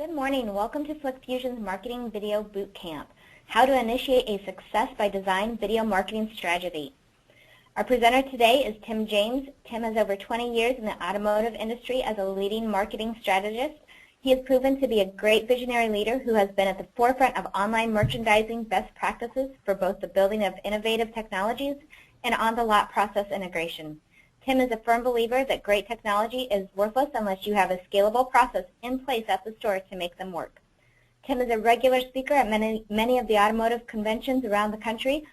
Good morning. Welcome to FlickFusion's Marketing Video Bootcamp, How to Initiate a Success by Design Video Marketing Strategy. Our presenter today is Tim James. Tim has over 20 years in the automotive industry as a leading marketing strategist. He has proven to be a great visionary leader who has been at the forefront of online merchandising best practices for both the building of innovative technologies and on-the-lot process integration. Tim is a firm believer that great technology is worthless unless you have a scalable process in place at the store to make them work. Tim is a regular speaker at many of the automotive conventions around the country,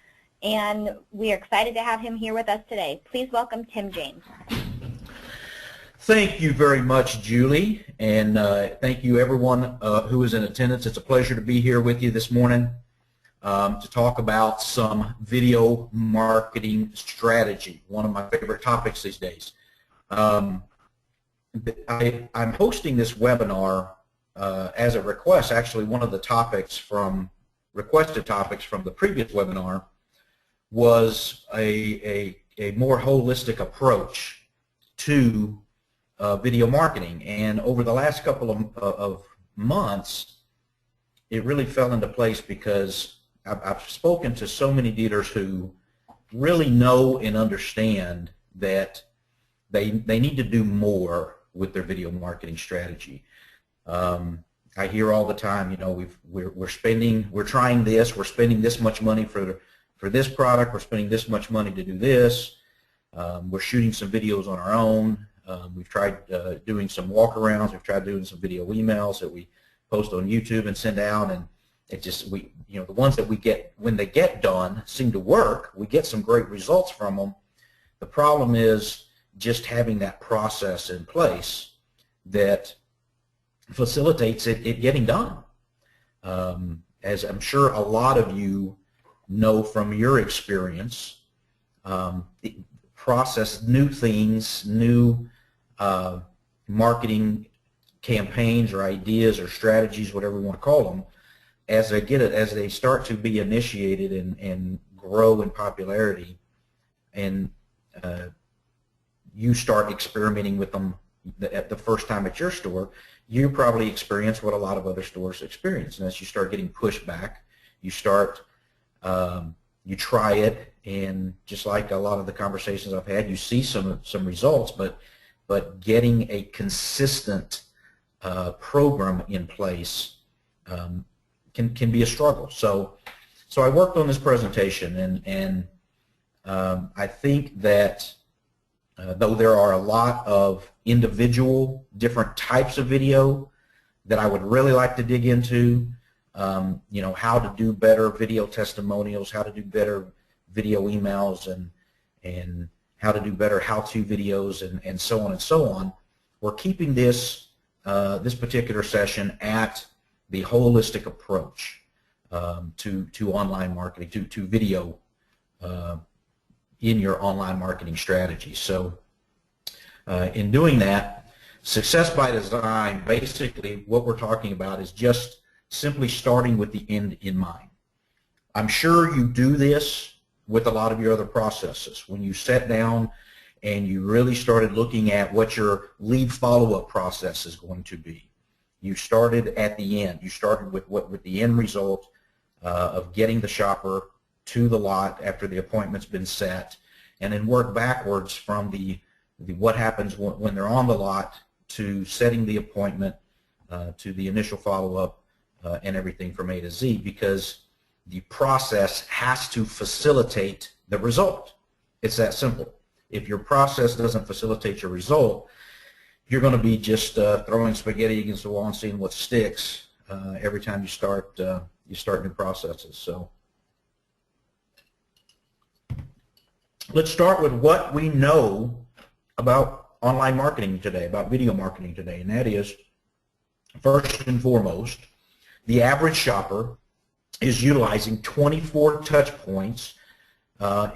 and we are excited to have him here with us today. Please welcome Tim James. Thank you very much, Julie, and thank you everyone who is in attendance. It's a pleasure to be here with you this morning to talk about some video marketing strategy, one of my favorite topics these days. I'm hosting this webinar as a request. Actually, one of the requested topics from the previous webinar was a more holistic approach to video marketing. And over the last couple of months, it really fell into place because I've spoken to so many dealers who really know and understand that they need to do more with their video marketing strategy. I hear all the time, you know, we're trying this, we're spending this much money for this product, we're spending this much money to do this, we're shooting some videos on our own, we've tried doing some walk-arounds, we've tried doing some video emails that we post on YouTube and send out, and it just, the ones that we get, when they get done, seem to work. We get some great results from them. The problem is just having that process in place that facilitates it getting done. As I'm sure a lot of you know from your experience, process new things, new marketing campaigns or ideas or strategies, whatever we want to call them, as they start to be initiated and grow in popularity, and you start experimenting with them at the first time at your store, you probably experience what a lot of other stores experience. And as you start getting pushback, you try it, and just like a lot of the conversations I've had, you see some results, but getting a consistent program in place can be a struggle. So I worked on this presentation, and I think that though there are a lot of individual different types of video that I would really like to dig into, how to do better video testimonials, how to do better video emails, and how to do better how-to videos, and so on and so on. We're keeping this particular session at the holistic approach to online marketing, to video in your online marketing strategy. So in doing that, success by design, basically what we're talking about is just simply starting with the end in mind. I'm sure you do this with a lot of your other processes. When you sat down and you really started looking at what your lead follow-up process is going to be, you started at the end. You started with the end result of getting the shopper to the lot after the appointment's been set, and then work backwards from the what happens when they're on the lot to setting the appointment, to the initial follow-up, and everything from A to Z, because the process has to facilitate the result. It's that simple. If your process doesn't facilitate your result, you're going to be just throwing spaghetti against the wall and seeing what sticks every time you start new processes. So let's start with what we know about online marketing today, about video marketing today, and that is, first and foremost, the average shopper is utilizing 24 touch points when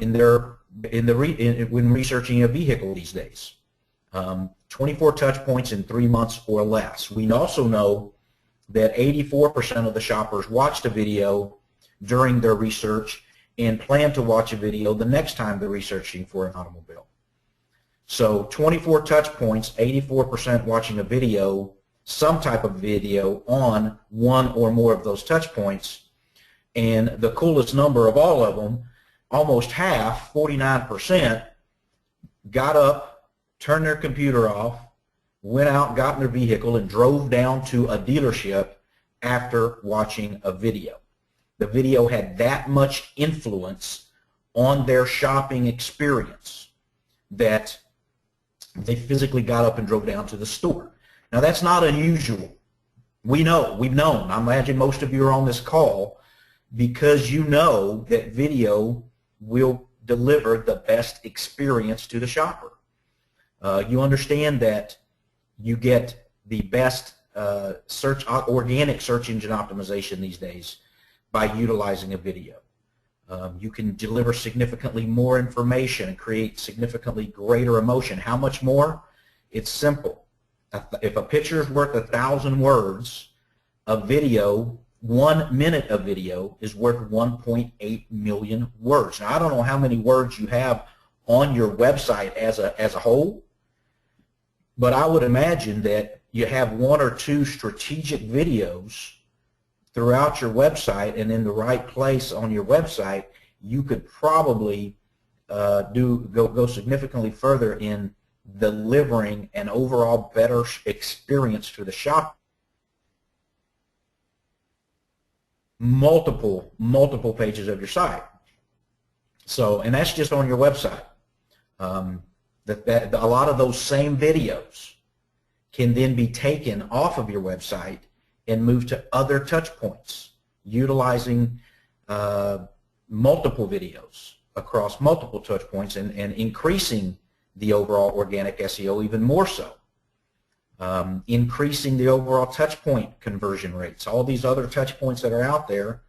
researching a vehicle these days. 24 touch points in 3 months or less. We also know that 84% of the shoppers watched a video during their research and plan to watch a video the next time they're researching for an automobile. So 24 touch points, 84% watching a video, some type of video on one or more of those touch points. And the coolest number of all of them, almost half, 49%, got up, turned their computer off, went out, got in their vehicle, and drove down to a dealership after watching a video. The video had that much influence on their shopping experience that they physically got up and drove down to the store. Now, that's not unusual. We know, we've known. I imagine most of you are on this call because you know that video will deliver the best experience to the shopper. You understand that you get the best organic search engine optimization these days by utilizing a video. You can deliver significantly more information and create significantly greater emotion. How much more? It's simple. If a picture is worth 1,000 words, a video, 1 minute of video, is worth 1.8 million words. Now, I don't know how many words you have on your website as a whole, but I would imagine that you have 1 or 2 strategic videos throughout your website, and in the right place on your website, you could probably go significantly further in delivering an overall better experience to the shopper. Multiple pages of your site. So, and that's just on your website. A lot of those same videos can then be taken off of your website and moved to other touch points, utilizing multiple videos across multiple touch points and increasing the overall organic SEO even more so. Increasing the overall touch point conversion rates. All these other touch points that are out there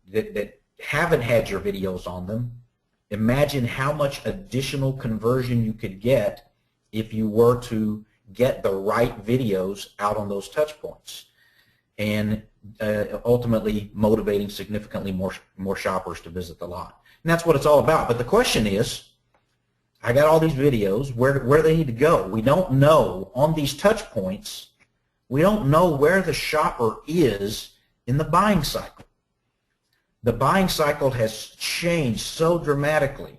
that haven't had your videos on them, imagine how much additional conversion you could get if you were to get the right videos out on those touch points, and ultimately motivating significantly more shoppers to visit the lot. And that's what it's all about. But the question is, I got all these videos, where do they need to go? We don't know on these touch points, we don't know where the shopper is in the buying cycle. The buying cycle has changed so dramatically.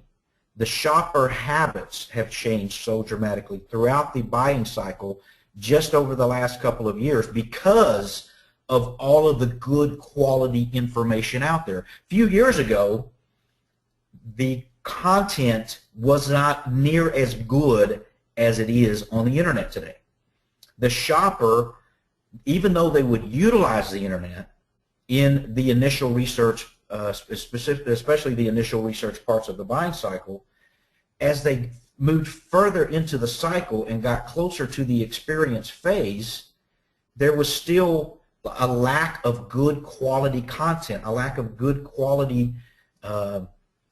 The shopper habits have changed so dramatically throughout the buying cycle just over the last couple of years because of all of the good quality information out there. A few years ago, the content was not near as good as it is on the internet today. The shopper, even though they would utilize the internet in the initial research, especially the initial research parts of the buying cycle, as they moved further into the cycle and got closer to the experience phase, there was still a lack of good quality content, a lack of good quality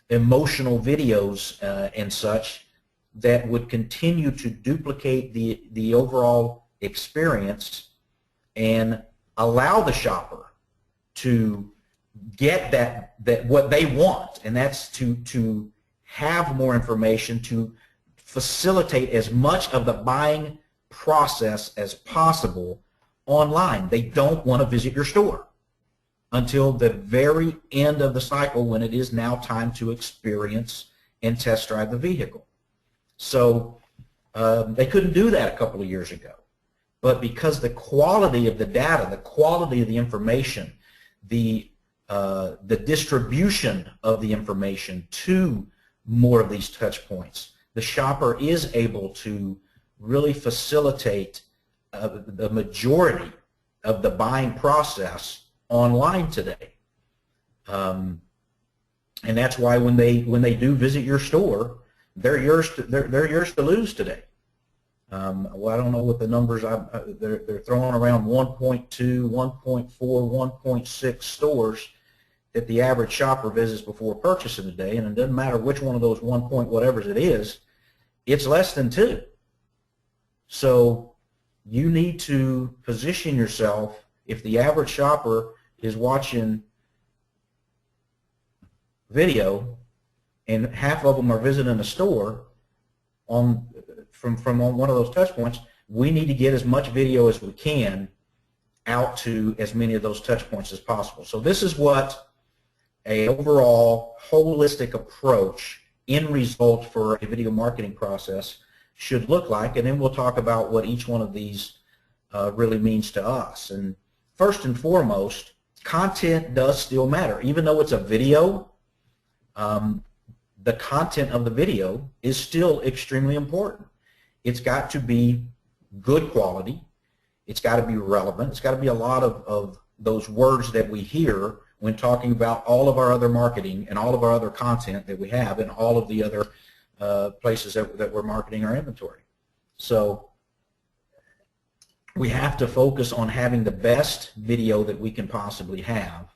emotional videos and such that would continue to duplicate the overall experience and allow the shopper to get that what they want, and that's to have more information to facilitate as much of the buying process as possible online. They don't want to visit your store until the very end of the cycle when it is now time to experience and test drive the vehicle. So they couldn't do that a couple of years ago. But because the quality of the data, the quality of the information, the distribution of the information to more of these touch points, the shopper is able to really facilitate the majority of the buying process online today. And that's why when they do visit your store, they're yours to lose today. Well, I don't know what the numbers they're throwing around 1.2, 1.4, 1.6 stores that the average shopper visits before purchasing today, and it doesn't matter which one of those 1 point whatevers it is, it's less than 2. So you need to position yourself. If the average shopper is watching video and half of them are visiting a store from one of those touch points, we need to get as much video as we can out to as many of those touch points as possible. So this is what an overall holistic approach end result for a video marketing process should look like, and then we'll talk about what each one of these really means to us. And first and foremost, content does still matter. Even though it's a video, the content of the video is still extremely important. It's got to be good quality. It's got to be relevant. It's got to be a lot of those words that we hear when talking about all of our other marketing and all of our other content that we have and all of the other places that we're marketing our inventory. So we have to focus on having the best video that we can possibly have.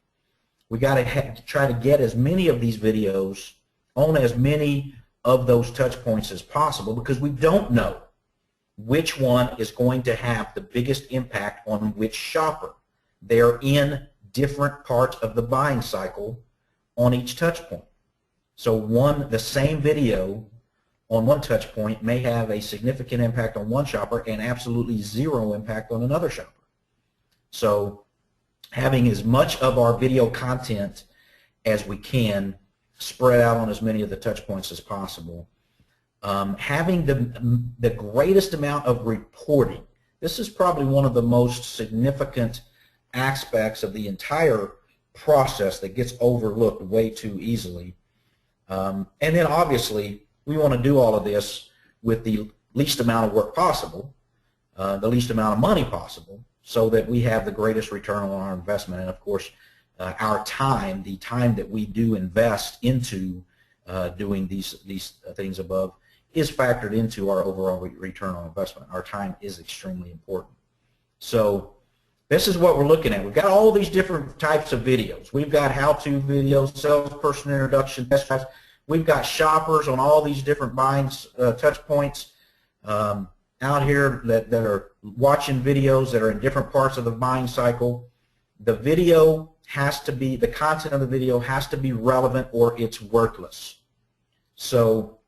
We got to try to get as many of these videos on as many of those touch points as possible, because we don't know which one is going to have the biggest impact on which shopper. They're in different parts of the buying cycle on each touch point. So the same video on one touch point may have a significant impact on one shopper and absolutely zero impact on another shopper. So having as much of our video content as we can spread out on as many of the touch points as possible. Having the greatest amount of reporting. This is probably one of the most significant aspects of the entire process that gets overlooked way too easily. And then obviously we want to do all of this with the least amount of work possible, the least amount of money possible, so that we have the greatest return on our investment. And of course, our time, the time that we do invest into doing these things above, is factored into our overall return on investment. Our time is extremely important. So this is what we're looking at. We've got all these different types of videos. We've got how-to videos, salesperson introduction, test drives. We've got shoppers on all these different buying touch points out here that are watching videos that are in different parts of the buying cycle. The video has to be, the content of the video has to be relevant or it's worthless. So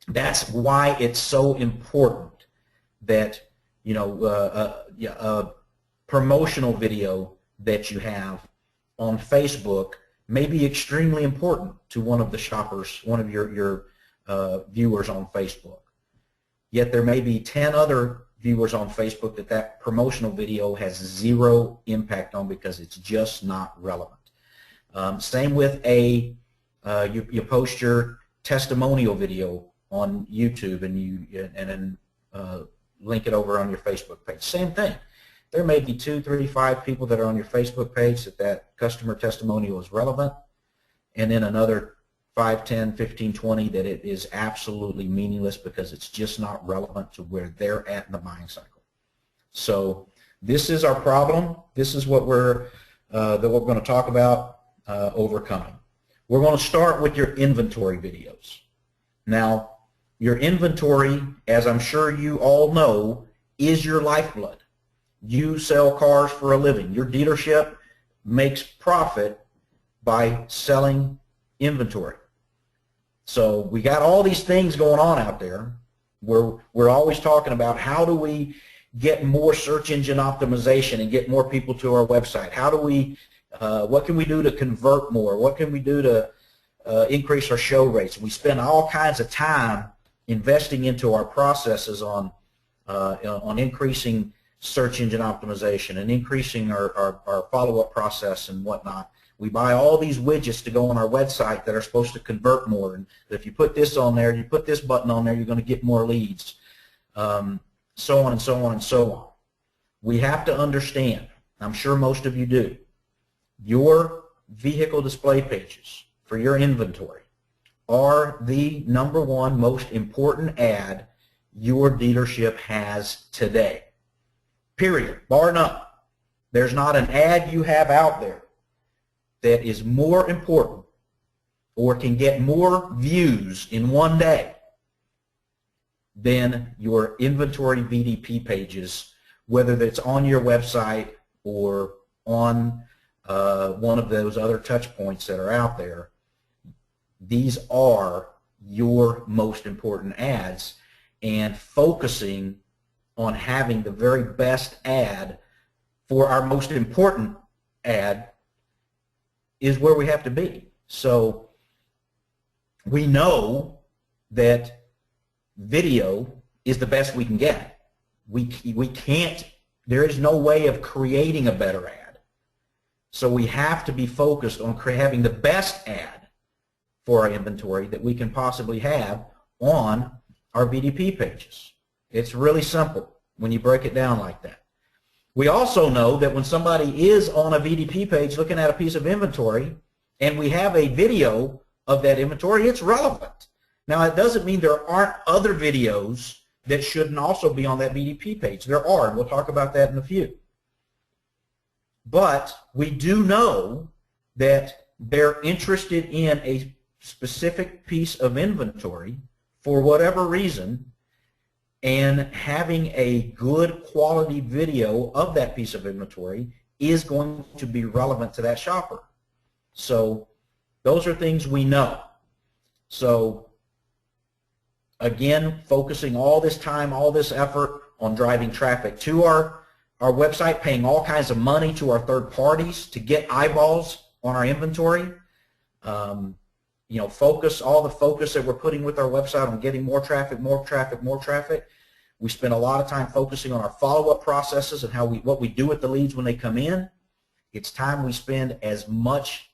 that's why it's so important that, you know, a promotional video that you have on Facebook may be extremely important to one of the shoppers, one of your viewers on Facebook. Yet there may be 10 other viewers on Facebook that promotional video has zero impact on because it's just not relevant. Same with you post your testimonial video on YouTube and then link it over on your Facebook page. Same thing. There may be 2, 3, 5 people that are on your Facebook page that customer testimonial is relevant, and then another 5, 10, 15, 20 that it is absolutely meaningless because it's just not relevant to where they're at in the buying cycle. So this is our problem. This is what we're going to talk about overcoming. We're going to start with your inventory videos. Now, your inventory, as I'm sure you all know, is your lifeblood. You sell cars for a living. Your dealership makes profit by selling inventory. So we got all these things going on out there. We're always talking about how do we get more search engine optimization and get more people to our website. How do we, what can we do to convert more? What can we do to increase our show rates? We spend all kinds of time investing into our processes on increasing search engine optimization and increasing our follow-up process and whatnot. We buy all these widgets to go on our website that are supposed to convert more, and if you put this on there, you put this button on there, you're going to get more leads, so on and so on and so on. We have to understand, I'm sure most of you do, your vehicle display pages for your inventory are the #1 most important ad your dealership has today. Period. Bar none. There's not an ad you have out there that is more important or can get more views in one day than your inventory VDP pages, whether that's on your website or on one of those other touch points that are out there. These are your most important ads, and focusing on having the very best ad for our most important ad is where we have to be. So we know that video is the best we can get. We can't, there is no way of creating a better ad. So we have to be focused on having the best ad for our inventory that we can possibly have on our VDP pages. It's really simple when you break it down like that. We also know that when somebody is on a VDP page looking at a piece of inventory and we have a video of that inventory, it's relevant. Now, it doesn't mean there aren't other videos that shouldn't also be on that VDP page. There are, and we'll talk about that in a few. But we do know that they're interested in a specific piece of inventory for whatever reason, and having a good quality video of that piece of inventory is going to be relevant to that shopper. So those are things we know. So again, focusing all this time, all this effort on driving traffic to our website, paying all kinds of money to our third parties to get eyeballs on our inventory. You know, all the focus that we're putting with our website on getting more traffic, more traffic, more traffic. We spend a lot of time focusing on our follow-up processes and what we do with the leads when they come in. It's time we spend as much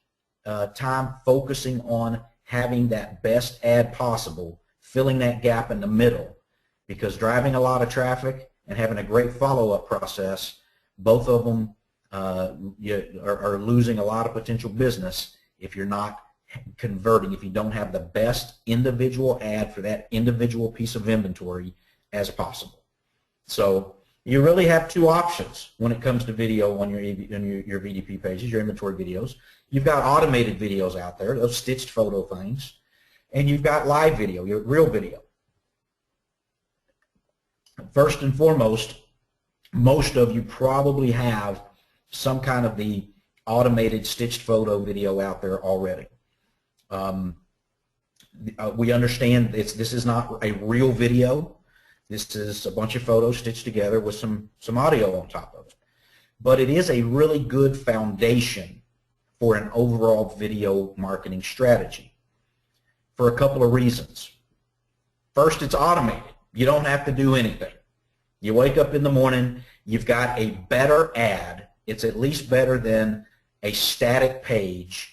time focusing on having that best ad possible, filling that gap in the middle, because driving a lot of traffic and having a great follow-up process, both of them are losing a lot of potential business if you're not converting, if you don't have the best individual ad for that individual piece of inventory as possible. So you really have two options when it comes to video on your VDP pages, your inventory videos. You've got automated videos out there, those stitched photo things, and you've got live video, your real video. First and foremost, most of you probably have some kind of the automated stitched photo video out there already. We understand this is not a real video. This is a bunch of photos stitched together with some audio on top of it. But it is a really good foundation for an overall video marketing strategy for a couple of reasons. First, it's automated. You don't have to do anything. You wake up in the morning, you've got a better ad. It's at least better than a static page.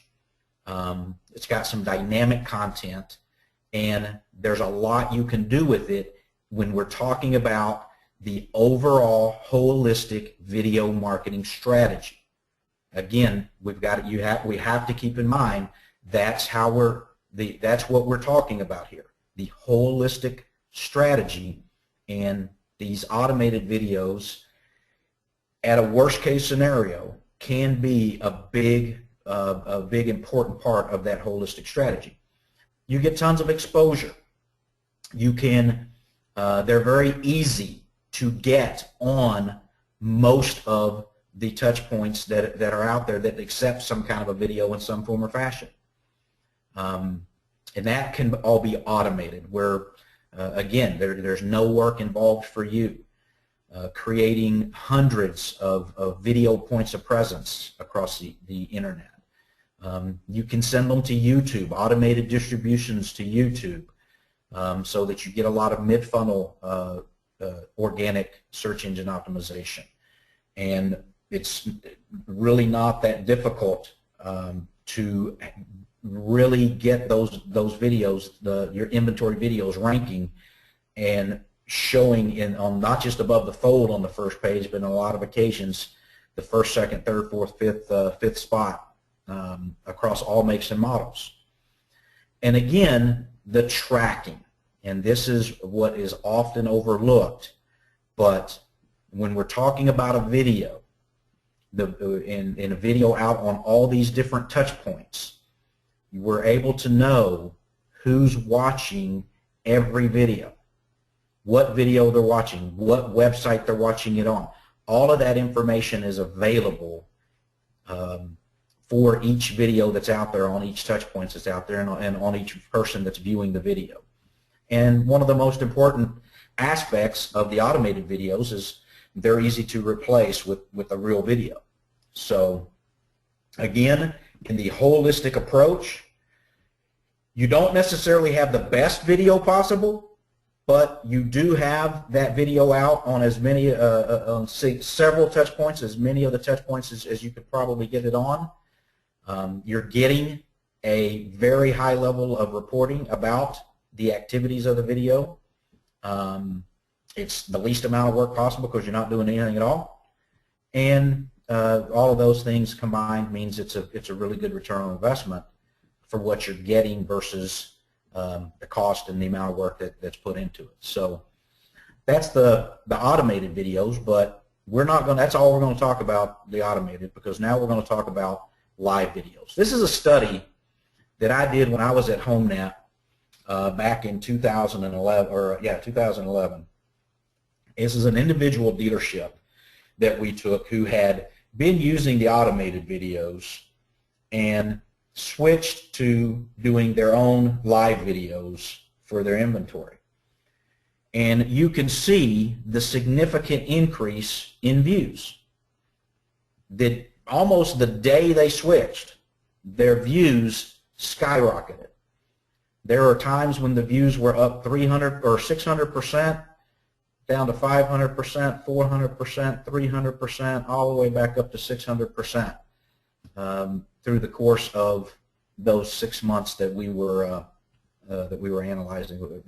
It's got some dynamic content, and there's a lot you can do with it when we're talking about the overall holistic video marketing strategy. Again, we have to keep in mind that's what we're talking about here, the holistic strategy. And these automated videos, at a worst case scenario, can be a big important part of that holistic strategy. You get tons of exposure. You can, they're very easy to get on most of the touch points that are out there that accept some kind of a video in some form or fashion. And that can all be automated where, again, there's no work involved for you. Creating hundreds of video points of presence across the internet. You can send them to YouTube, automated distributions to YouTube, so that you get a lot of mid-funnel organic search engine optimization. And it's really not that difficult to really get those videos, your inventory videos ranking and showing on not just above the fold on the first page, but in a lot of occasions the first, second, third, fourth, fifth spot across all makes and models. And again, the tracking, and this is what is often overlooked, but when we're talking about a video, in a video out on all these different touch points, we're able to know who's watching every video, what video they're watching, what website they're watching it on. All of that information is available for each video that's out there, on each touch points that's out there, and on each person that's viewing the video. And one of the most important aspects of the automated videos is they're easy to replace with a real video. So again, in the holistic approach, you don't necessarily have the best video possible, but you do have that video out on as many, on several touch points, as many of the touch points as you could probably get it on. You're getting a very high level of reporting about the activities of the video. It's the least amount of work possible because you're not doing anything at all. And all of those things combined means it's a really good return on investment for what you're getting versus the cost and the amount of work that's put into it. So that's the automated videos, but we're not going. That's all we're going to talk about, the automated, because now we're going to talk about live videos. This is a study that I did when I was at HomeNet back in 2011. This is an individual dealership that we took who had been using the automated videos and switched to doing their own live videos for their inventory. And you can see the significant increase in views. That almost the day they switched, their views skyrocketed. There are times when the views were up 300 or 600%, down to 500%, 400%, 300%, all the way back up to 600% through the course of those 6 months that we were analyzing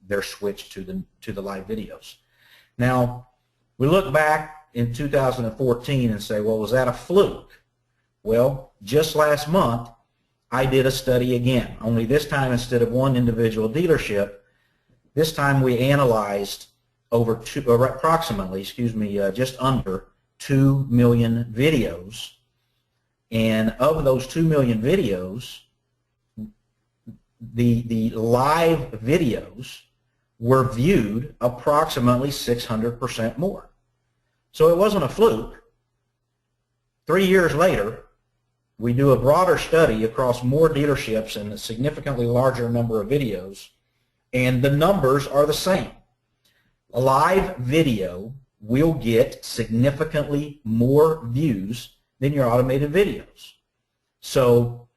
their switch to the live videos. Now, we look back in 2014 and say, well, was that a fluke? Well, just last month, I did a study again, only this time instead of one individual dealership, this time we analyzed approximately, just under 2 million videos. And of those 2 million videos, the live videos were viewed approximately 600% more. So it wasn't a fluke. 3 years later, we do a broader study across more dealerships and a significantly larger number of videos, and the numbers are the same. A live video will get significantly more views than your automated videos. So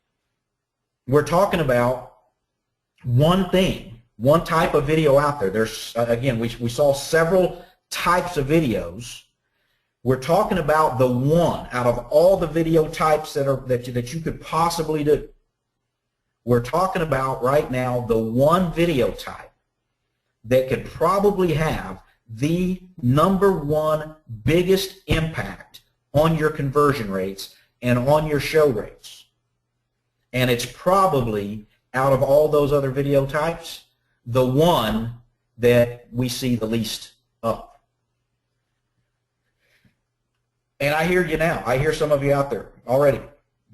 we're talking about one thing, one type of video out there. There's, again, we saw several types of videos. We're talking about the one out of all the video types that you could possibly do. We're talking about right now the one video type that could probably have the #1 biggest impact on your conversion rates and on your show rates. And it's probably, out of all those other video types, the one that we see the least of. And I hear you now. I hear some of you out there already.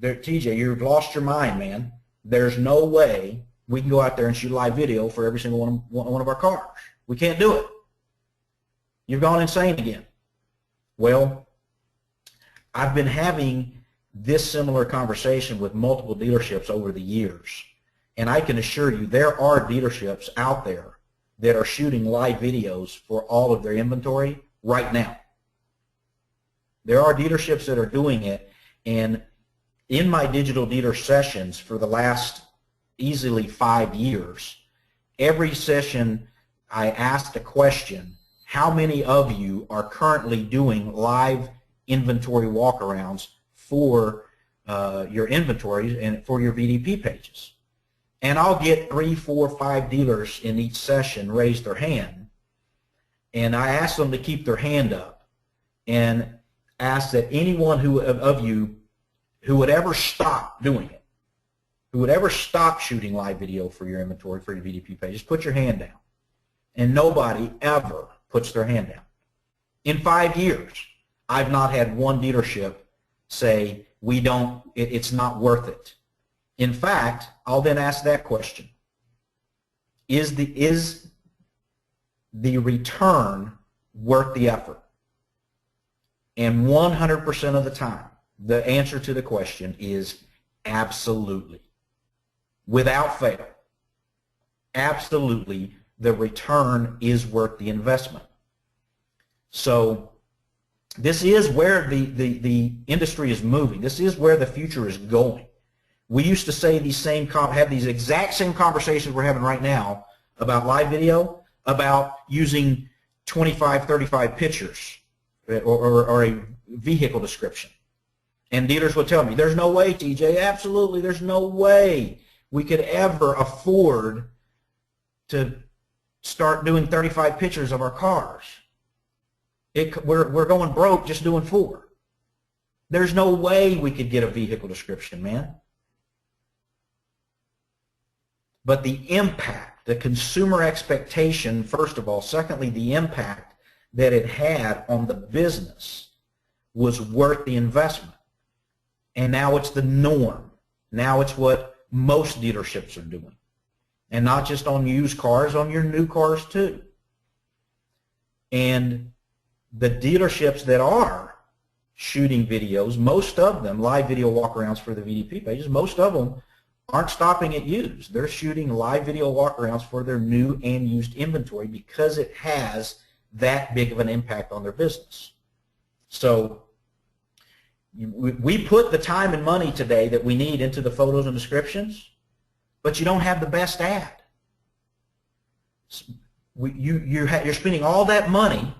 TJ, you've lost your mind, man. There's no way we can go out there and shoot live video for every single one of our cars. We can't do it. You've gone insane again. Well, I've been having this similar conversation with multiple dealerships over the years, and I can assure you there are dealerships out there that are shooting live videos for all of their inventory right now. There are dealerships that are doing it, and in my digital dealer sessions for the last easily 5 years, every session I asked a question, how many of you are currently doing live inventory walkarounds for your inventories and for your VDP pages? And I'll get 3, 4, 5 dealers in each session raise their hand, and I ask them to keep their hand up and ask that anyone of you who would ever stop doing it, who would ever stop shooting live video for your inventory, for your VDP pages, put your hand down. And nobody ever puts their hand down. In 5 years, I've not had one dealership say, it's not worth it. In fact, I'll then ask that question. Is the return worth the effort? And 100% of the time, the answer to the question is absolutely. Without fail. Absolutely, the return is worth the investment. So this is where the industry is moving. This is where the future is going. We used to say have these exact same conversations we're having right now about live video, about using 25, 35 pictures or a vehicle description. And dealers would tell me, there's no way, TJ, absolutely, there's no way we could ever afford to start doing 35 pictures of our cars. We're going broke just doing 4. There's no way we could get a vehicle description, man. But the impact, the consumer expectation, first of all. Secondly, the impact that it had on the business was worth the investment. And now it's the norm. Now it's what most dealerships are doing. And not just on used cars, on your new cars too. And the dealerships that are shooting videos, most of them, live video walkarounds for the VDP pages, most of them aren't stopping at used. They're shooting live video walkarounds for their new and used inventory because it has that big of an impact on their business. So we put the time and money today that we need into the photos and descriptions, but you don't have the best ad. You're spending all that money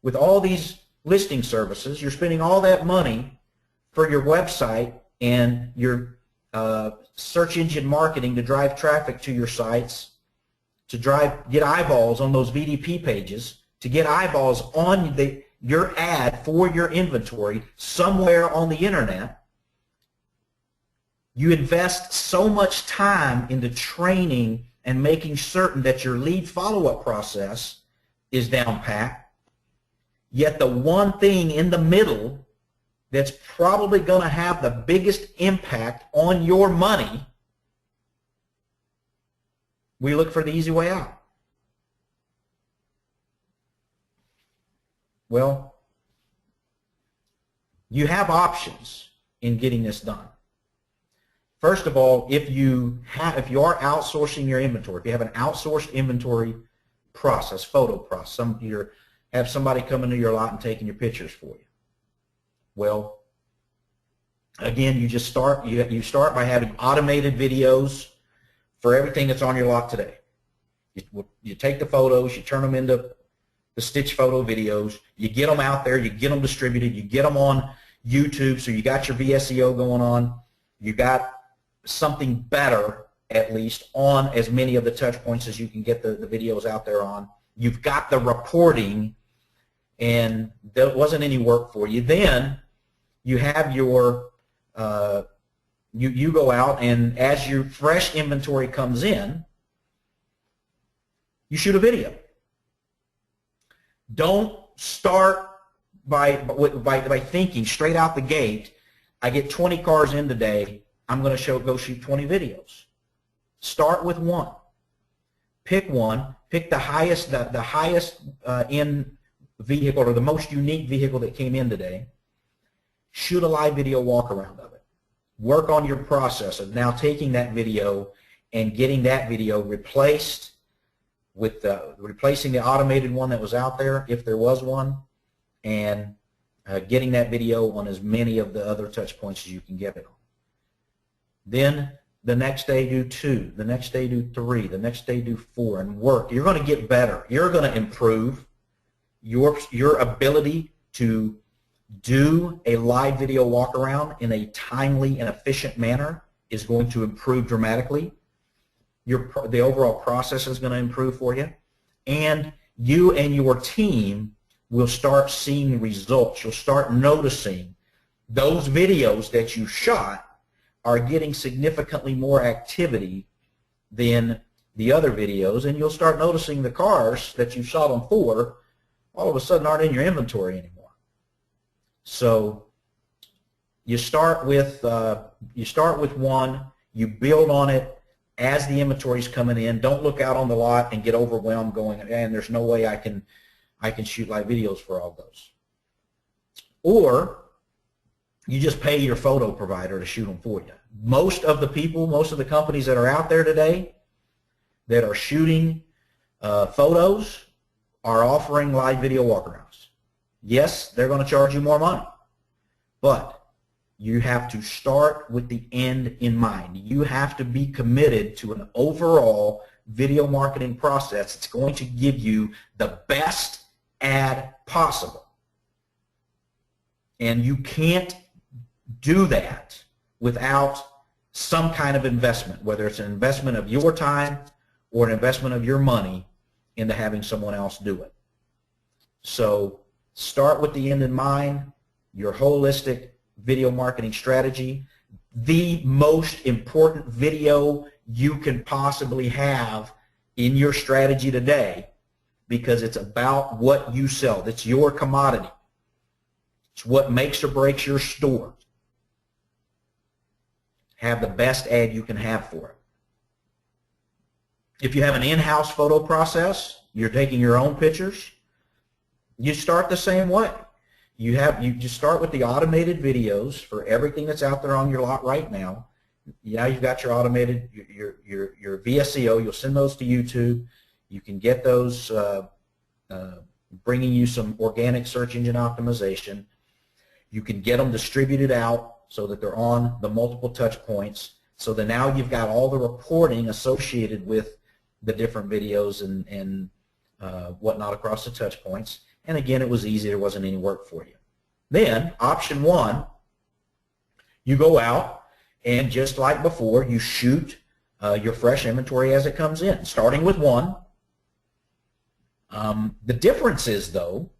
with all these listing services. You're spending all that money for your website and your search engine marketing to drive traffic to your sites, to get eyeballs on those VDP pages, to get eyeballs on your ad for your inventory somewhere on the internet. You invest so much time into training and making certain that your lead follow-up process is down pat, yet the one thing in the middle that's probably going to have the biggest impact on your money, we look for the easy way out. Well, you have options in getting this done. First of all, if you are outsourcing your inventory, if you have an outsourced inventory process, photo process, have somebody come into your lot and taking your pictures for you. Well, again, you start by having automated videos for everything that's on your lot today. You take the photos, you turn them into the stitch photo videos, you get them out there, you get them distributed, you get them on YouTube, so you got your VSEO going on, you got something better at least on as many of the touch points as you can get the videos out there on. You've got the reporting, and there wasn't any work for you. Then you have your you go out, and as your fresh inventory comes in, you shoot a video. Don't start by thinking straight out the gate, I get 20 cars in today, I'm going to go shoot 20 videos. Start with one. Pick one. Pick the highest in vehicle or the most unique vehicle that came in today. Shoot a live video walk around of it. Work on your process of now taking that video and getting that video replaced with replacing the automated one that was out there, if there was one, and getting that video on as many of the other touch points as you can get it on. Then the next day do 2, the next day do 3, the next day do 4, and work. You're going to get better. You're going to improve your ability to do a live video walk around in a timely and efficient manner is going to improve dramatically. The overall process is going to improve for you, and you and your team will start seeing results. You'll start noticing those videos that you shot are getting significantly more activity than the other videos, and you'll start noticing the cars that you shot them for all of a sudden aren't in your inventory anymore. So you start with one, you build on it as the inventory is coming in. Don't look out on the lot and get overwhelmed going, and there's no way I can shoot live videos for all those. Or you just pay your photo provider to shoot them for you. Most of the companies that are out there today that are shooting photos are offering live video walkarounds. Yes, they're going to charge you more money, but you have to start with the end in mind. You have to be committed to an overall video marketing process that's going to give you the best ad possible. And you can't do that without some kind of investment, whether it's an investment of your time or an investment of your money into having someone else do it. So start with the end in mind, your holistic video marketing strategy, the most important video you can possibly have in your strategy today, because it's about what you sell. It's your commodity. It's what makes or breaks your store. Have the best ad you can have for it. If you have an in-house photo process, you're taking your own pictures, you start the same way. You just start with the automated videos for everything that's out there on your lot right now. Now you've got your automated, your VSEO. You'll send those to YouTube. You can get those bringing you some organic search engine optimization. You can get them distributed out so that they're on the multiple touch points, so that now you've got all the reporting associated with the different videos and whatnot across the touch points. And again, it was easy. There wasn't any work for you. Then, option one, you go out and just like before, you shoot your fresh inventory as it comes in, starting with one. The difference is, though,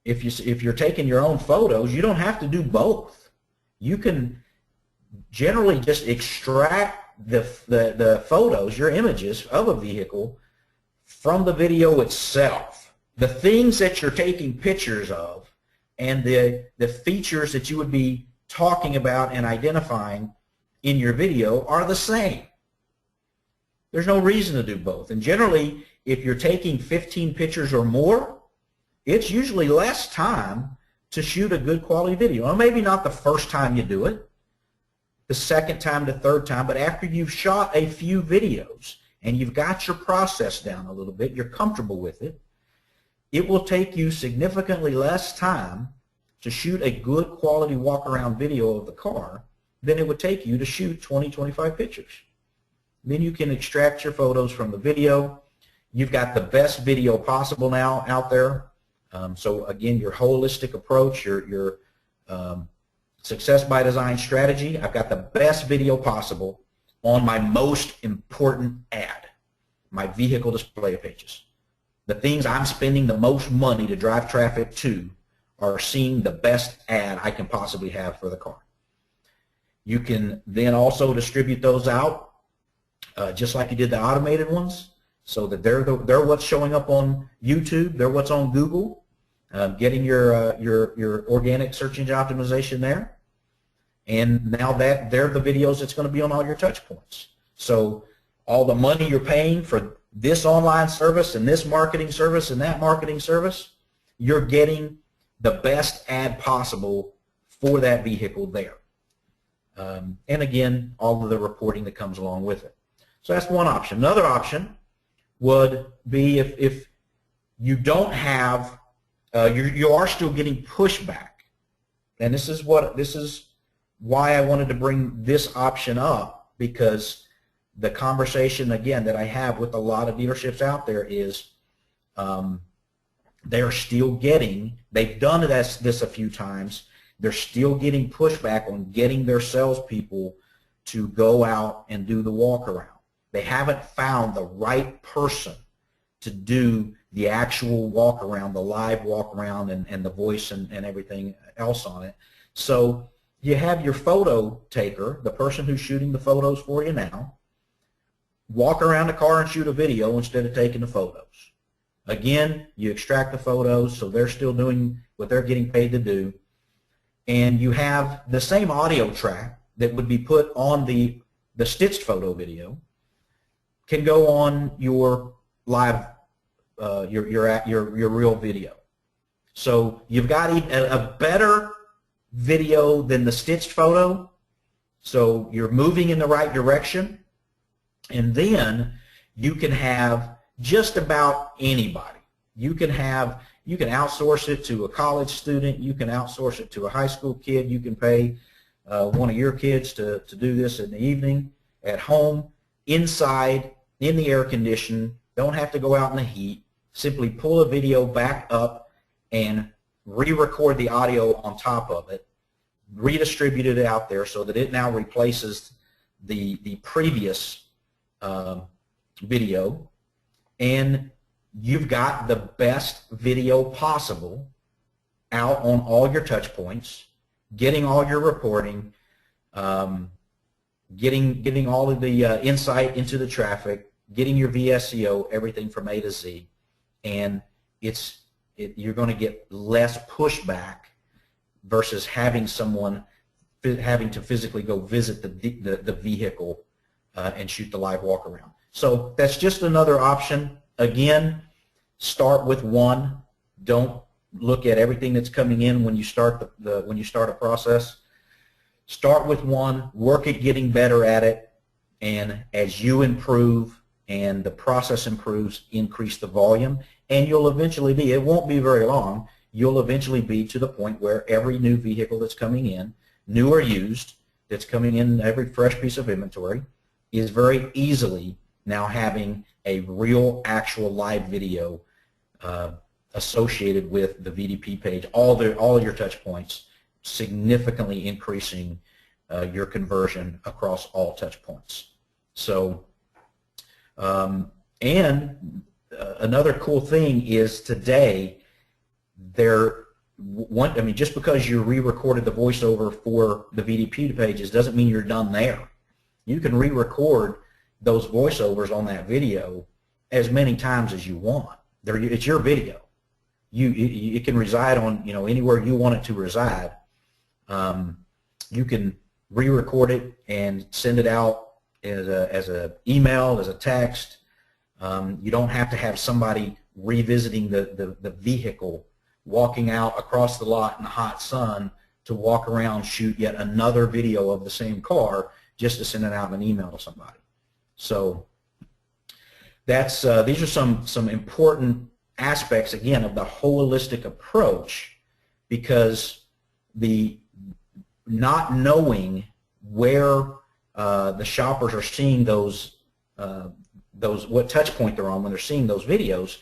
if you're taking your own photos, you don't have to do both. You can generally just extract the photos, your images of a vehicle from the video itself. The things that you're taking pictures of and the features that you would be talking about and identifying in your video are the same. There's no reason to do both. And generally, if you're taking 15 pictures or more, it's usually less time to shoot a good quality video. Well, maybe not the first time you do it, the second time, the third time, but after you've shot a few videos and you've got your process down a little bit, you're comfortable with it, it will take you significantly less time to shoot a good quality walk-around video of the car than it would take you to shoot 20, 25 pictures. Then you can extract your photos from the video. You've got the best video possible now out there. So again, your holistic approach, your success by design strategy, I've got the best video possible on my most important ad, my vehicle display pages. The things I'm spending the most money to drive traffic to are seeing the best ad I can possibly have for the car. You can then also distribute those out just like you did the automated ones, so that they're what's showing up on YouTube, they're what's on Google, getting your organic search engine optimization there, and now that they're the videos that's going to be on all your touch points. So all the money you're paying for this online service and this marketing service and that marketing service, you're getting the best ad possible for that vehicle there. And again, all of the reporting that comes along with it. So that's one option. Another option would be if you don't have, you are still getting pushback. And this is why I wanted to bring this option up, because the conversation, again, that I have with a lot of dealerships out there is they're still getting, they've done this a few times, they're still getting pushback on getting their salespeople to go out and do the walk around. They haven't found the right person to do the actual walk around, the live walk around and the voice and everything else on it. So you have your photo taker, the person who's shooting the photos for you now, walk around the car and shoot a video instead of taking the photos. Again, you extract the photos, so they're still doing what they're getting paid to do. And you have the same audio track that would be put on the stitched photo video can go on your live, your real video. So you've got a better video than the stitched photo, so you're moving in the right direction. And then you can have just about anybody. You can outsource it to a college student. You can outsource it to a high school kid. You can pay one of your kids to do this in the evening at home, inside, in the air condition. Don't have to go out in the heat. Simply pull a video back up and re-record the audio on top of it, redistribute it out there so that it now replaces the previous video, and you've got the best video possible out on all your touch points, getting all your reporting, getting all of the insight into the traffic, getting your VSEO, everything from A to Z, and you're going to get less pushback versus having someone having to physically go visit the vehicle and shoot the live walk around. So that's just another option. Again, start with one. Don't look at everything that's coming in when you start when you start a process. Start with one, work at getting better at it, and as you improve and the process improves, increase the volume, and you'll eventually be, it won't be very long, you'll eventually be to the point where every new vehicle that's coming in, new or used, that's coming in, every fresh piece of inventory, is very easily now having a real, actual live video associated with the VDP page, all of your touch points, significantly increasing your conversion across all touch points. So, another cool thing is today, just because you re-recorded the voiceover for the VDP pages doesn't mean you're done there. You can re-record those voiceovers on that video as many times as you want. It's your video. It can reside on anywhere you want it to reside. You can re-record it and send it out as an email, as a text. You don't have to have somebody revisiting the vehicle, walking out across the lot in the hot sun to walk around, shoot yet another video of the same car just to send it out in an email to somebody. So these are some important aspects, again, of the holistic approach, because the not knowing where the shoppers are seeing those what touch point they're on when they're seeing those videos,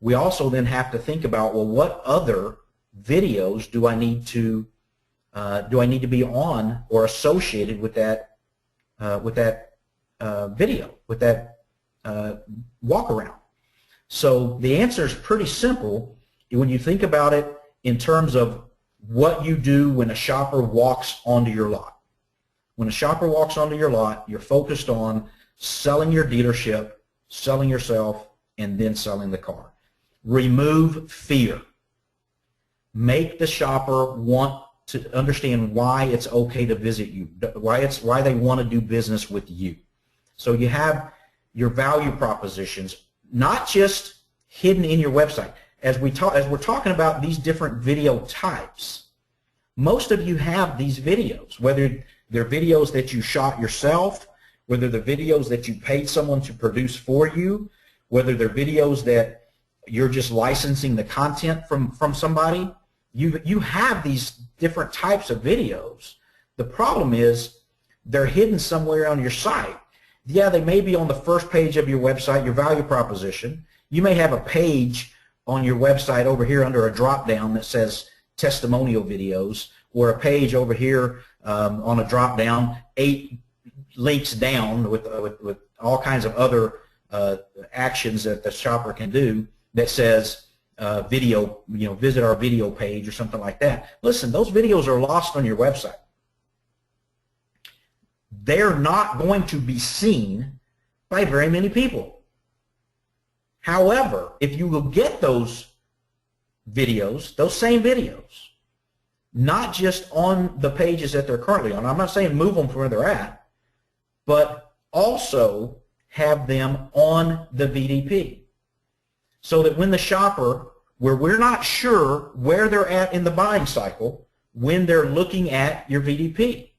we also then have to think about, well, what other videos do I need to be on or associated with that video, with that walk around? So the answer is pretty simple when you think about it in terms of what you do when a shopper walks onto your lot. When a shopper walks onto your lot, you're focused on selling your dealership, selling yourself, and then selling the car. Remove fear. Make the shopper want to understand why it's okay to visit you, why they want to do business with you. So you have your value propositions, not just hidden in your website. As we're talking about these different video types, most of you have these videos, whether they're videos that you shot yourself, whether they're videos that you paid someone to produce for you, whether they're videos that you're just licensing the content from somebody. You have these different types of videos. The problem is they're hidden somewhere on your site. Yeah, they may be on the first page of your website, your value proposition. You may have a page on your website over here under a drop-down that says testimonial videos, or a page over here on a drop-down, 8 links down with all kinds of other actions that the shopper can do that says video, visit our video page or something like that. Listen, those videos are lost on your website. They're not going to be seen by very many people. However, if you will get those videos, those same videos, not just on the pages that they're currently on, I'm not saying move them from where they're at, but also have them on the VDP, so that when the shopper, where we're not sure where they're at in the buying cycle, when they're looking at your VDP,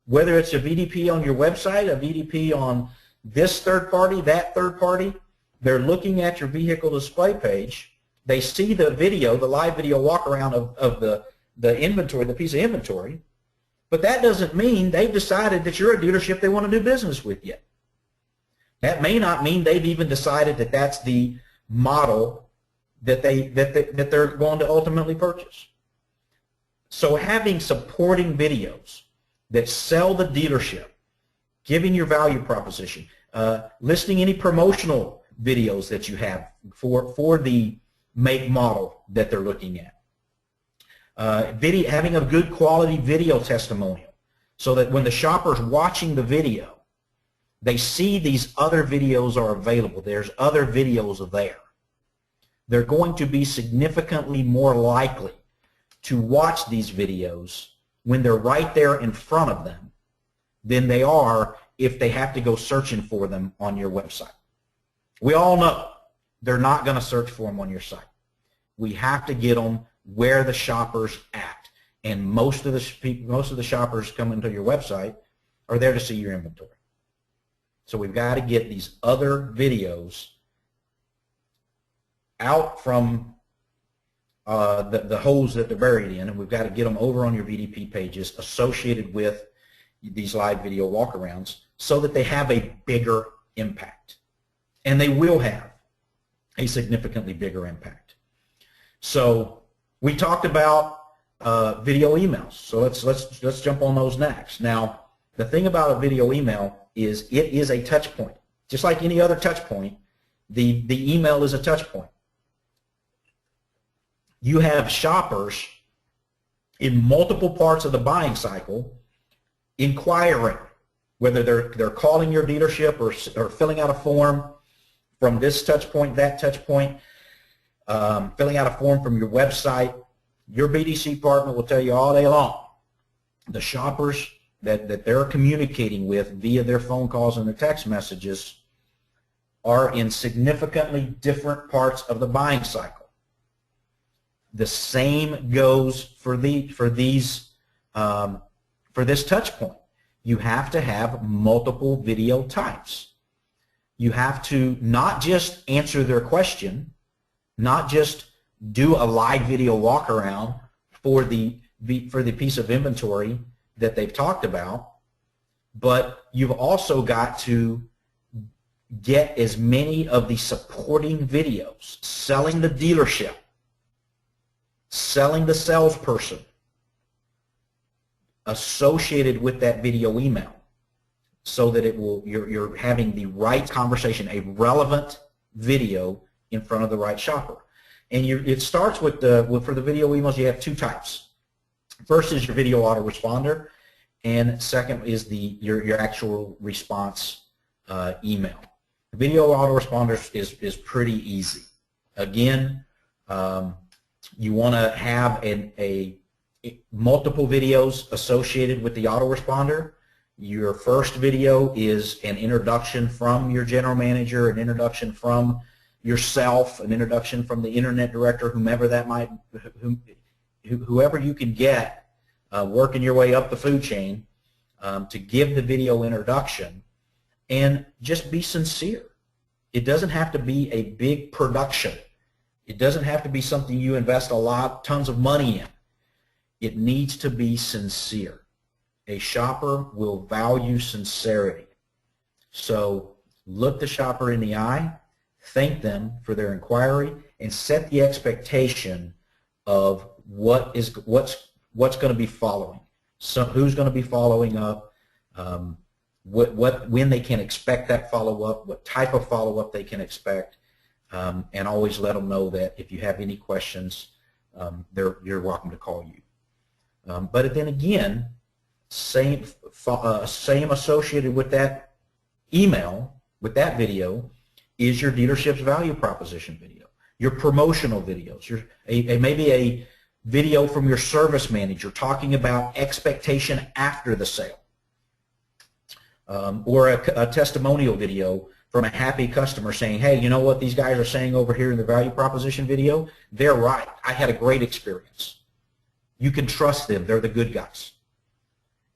whether it's a VDP on your website, a VDP on this third party, that third party, they're looking at your vehicle display page, they see the video, the live video walk around of the inventory, the piece of inventory, but that doesn't mean they've decided that you're a dealership they want to do business with yet. That may not mean they've even decided that that's the model that they're going to ultimately purchase. So having supporting videos that sell the dealership, giving your value proposition, listing any promotional videos that you have for the make model that they're looking at. Having a good quality video testimonial so that when the shopper's watching the video, they see these other videos are available. There's other videos there. They're going to be significantly more likely to watch these videos when they're right there in front of them than they are if they have to go searching for them on your website. We all know they're not going to search for them on your site. We have to get them where the shopper's at, and most of the shoppers coming to your website are there to see your inventory. So we've got to get these other videos out from the holes that they're buried in, and we've got to get them over on your VDP pages associated with these live video walkarounds so that they have a bigger impact. And they will have a significantly bigger impact. So we talked about video emails. So let's jump on those next. Now, the thing about a video email is it is a touch point. Just like any other touch point, the email is a touch point. You have shoppers in multiple parts of the buying cycle inquiring, whether they're calling your dealership or filling out a form from this touch point, that touch point, filling out a form from your website. Your BDC partner will tell you all day long the shoppers that they're communicating with via their phone calls and their text messages are in significantly different parts of the buying cycle. The same goes for this touch point. You have to have multiple video types. You have to not just answer their question, not just do a live video walk around for the piece of inventory that they've talked about, but you've also got to get as many of the supporting videos, selling the dealership, selling the salesperson associated with that video email so that you're having the right conversation, a relevant video in front of the right shopper. And it starts with for the video emails, you have two types. First is your video autoresponder, and second is your actual response email. The video autoresponder is pretty easy. Again, you want to have multiple videos associated with the autoresponder. Your first video is an introduction from your general manager, an introduction from yourself, an introduction from the internet director, whoever you can get working your way up the food chain to give the video introduction, and just be sincere. It doesn't have to be a big production. It doesn't have to be something you invest tons of money in. It needs to be sincere. A shopper will value sincerity. So look the shopper in the eye, thank them for their inquiry, and set the expectation of what's going to be following. So who's going to be following up, when they can expect that follow-up, what type of follow-up they can expect, and always let them know that if you have any questions, you're welcome to call you. But then again, same associated with that email, with that video, is your dealership's value proposition video, your promotional videos, maybe a video from your service manager talking about expectation after the sale, or a testimonial video from a happy customer saying, hey, you know what these guys are saying over here in the value proposition video? They're right. I had a great experience. You can trust them. They're the good guys.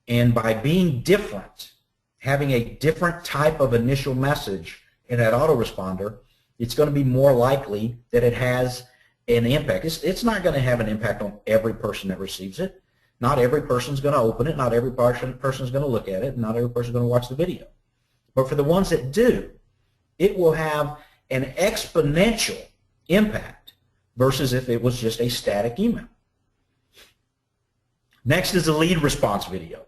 And by being different, having a different type of initial message in that autoresponder, it's going to be more likely that it has an impact. It's not going to have an impact on every person that receives it. Not every person's going to open it. Not every person's going to look at it. Not every person's going to watch the video. But for the ones that do, it will have an exponential impact versus if it was just a static email. Next is the lead response video.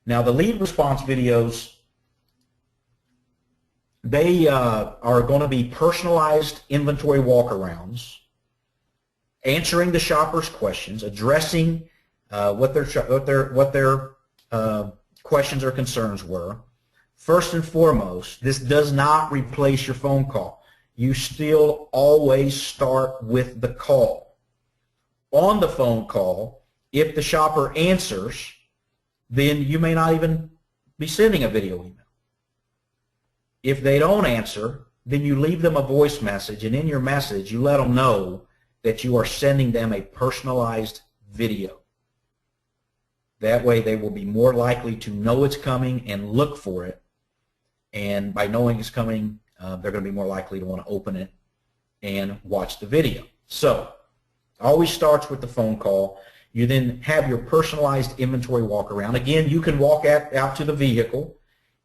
Now, the lead response videos, they are going to be personalized inventory walkarounds, answering the shopper's questions, addressing what their questions or concerns were. First and foremost, this does not replace your phone call. You still always start with the call. On the phone call, if the shopper answers, then you may not even be sending a video email. If they don't answer, then you leave them a voice message, and in your message you let them know that you are sending them a personalized video. That way they will be more likely to know it's coming and look for it, and by knowing it's coming, they're going to be more likely to want to open it and watch the video. So, always starts with the phone call. You then have your personalized inventory walk around. Again, you can walk out to the vehicle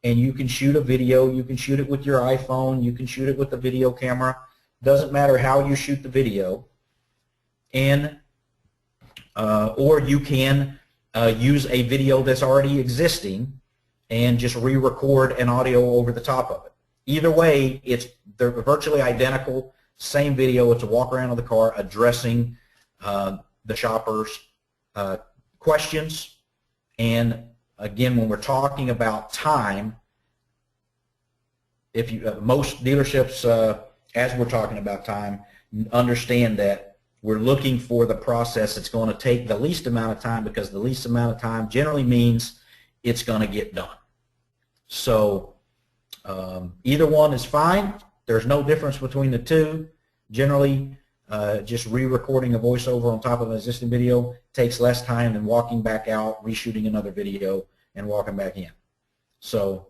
and you can shoot a video. You can shoot it with your iPhone. You can shoot it with the video camera. Doesn't matter how you shoot the video. And or you can use a video that's already existing and just re-record an audio over the top of it. Either way, they're virtually identical. Same video. It's a walk around of the car addressing the shopper's questions. And again, when we're talking about time, if you most dealerships, as we're talking about time, understand that we're looking for the process that's going to take the least amount of time, because the least amount of time generally means it's going to get done. So either one is fine. There's no difference between the two. Generally, just re-recording a voiceover on top of an existing video takes less time than walking back out, reshooting another video, and walking back in. So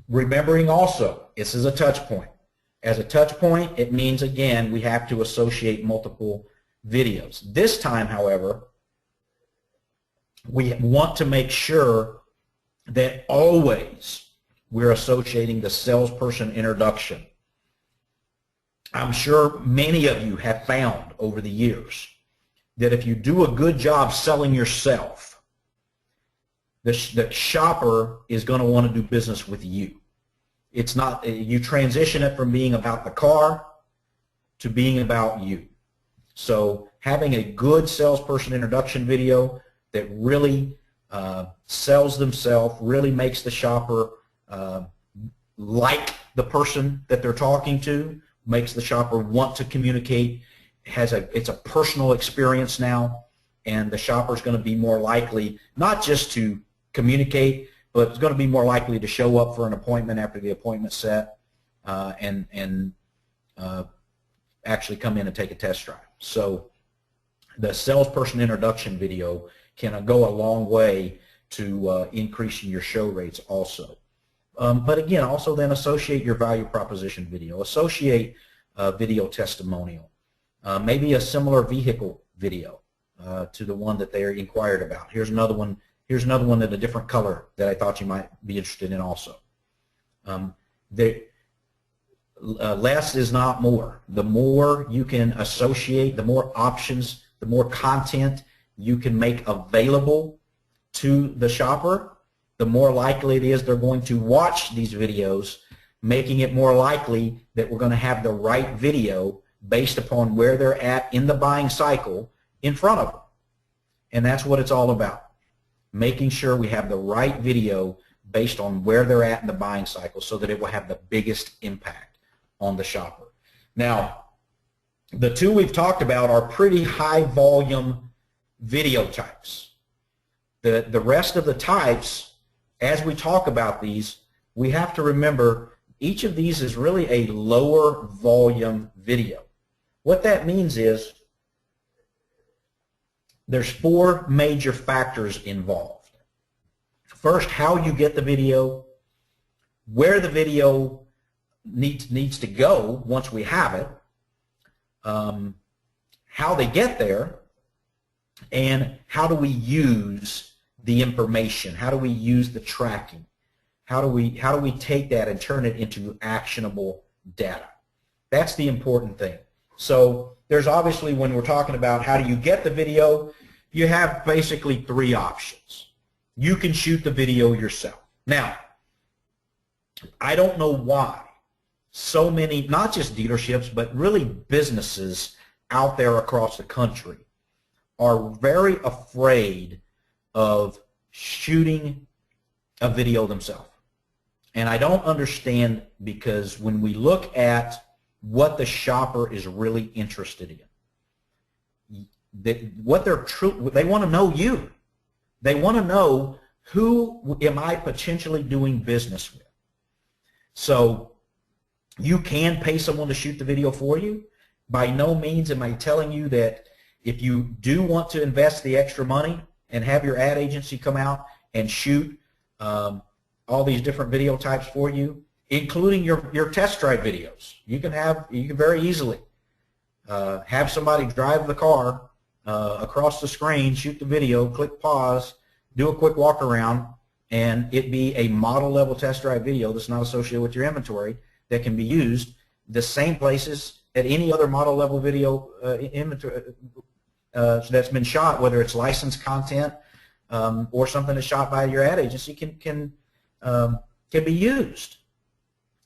remembering also, this is a touch point. As a touch point, it means, again, we have to associate multiple videos. This time, however, we want to make sure that always we're associating the salesperson introduction. I'm sure many of you have found over the years that if you do a good job selling yourself, the shopper is going to want to do business with you. It's not, you transition it from being about the car to being about you. So having a good salesperson introduction video that really sells themselves, really makes the shopper like the person that they're talking to, makes the shopper want to communicate, it's a personal experience now, and the shopper's going to be more likely not just to communicate, but it's going to be more likely to show up for an appointment after the appointment's set and actually come in and take a test drive. So the salesperson introduction video can go a long way to increasing your show rates also. But again, also then associate your value proposition video. Associate video testimonial. Maybe a similar vehicle video to the one that they inquired about. Here's another one. Here's another one in a different color that I thought you might be interested in also. Less is not more. The more you can associate, the more options, the more content you can make available to the shopper, the more likely it is they're going to watch these videos, making it more likely that we're going to have the right video based upon where they're at in the buying cycle in front of them. And that's what it's all about, making sure we have the right video based on where they're at in the buying cycle so that it will have the biggest impact on the shopper. Now, the two we've talked about are pretty high volume video types. The rest of the types, as we talk about these, we have to remember each of these is really a lower volume video. What that means is there's four major factors involved. First, how you get the video, where the video needs to go once we have it, how they get there, and how do we use the information? How do we use the tracking? How do we take that and turn it into actionable data? That's the important thing. So there's obviously, when we're talking about how do you get the video, you have basically three options. You can shoot the video yourself. Now, I don't know why so many, not just dealerships, but really businesses out there across the country are very afraid of shooting a video themselves. And I don't understand, because when we look at what the shopper is really interested in, they want to know you. They want to know, who am I potentially doing business with? So you can pay someone to shoot the video for you. By no means am I telling you that if you do want to invest the extra money and have your ad agency come out and shoot all these different video types for you, including your test drive videos. You can very easily have somebody drive the car across the screen, shoot the video, click pause, do a quick walk around, and it be a model level test drive video that's not associated with your inventory that can be used the same places at any other model level video inventory that's been shot, whether it's licensed content or something that's shot by your ad agency can be used.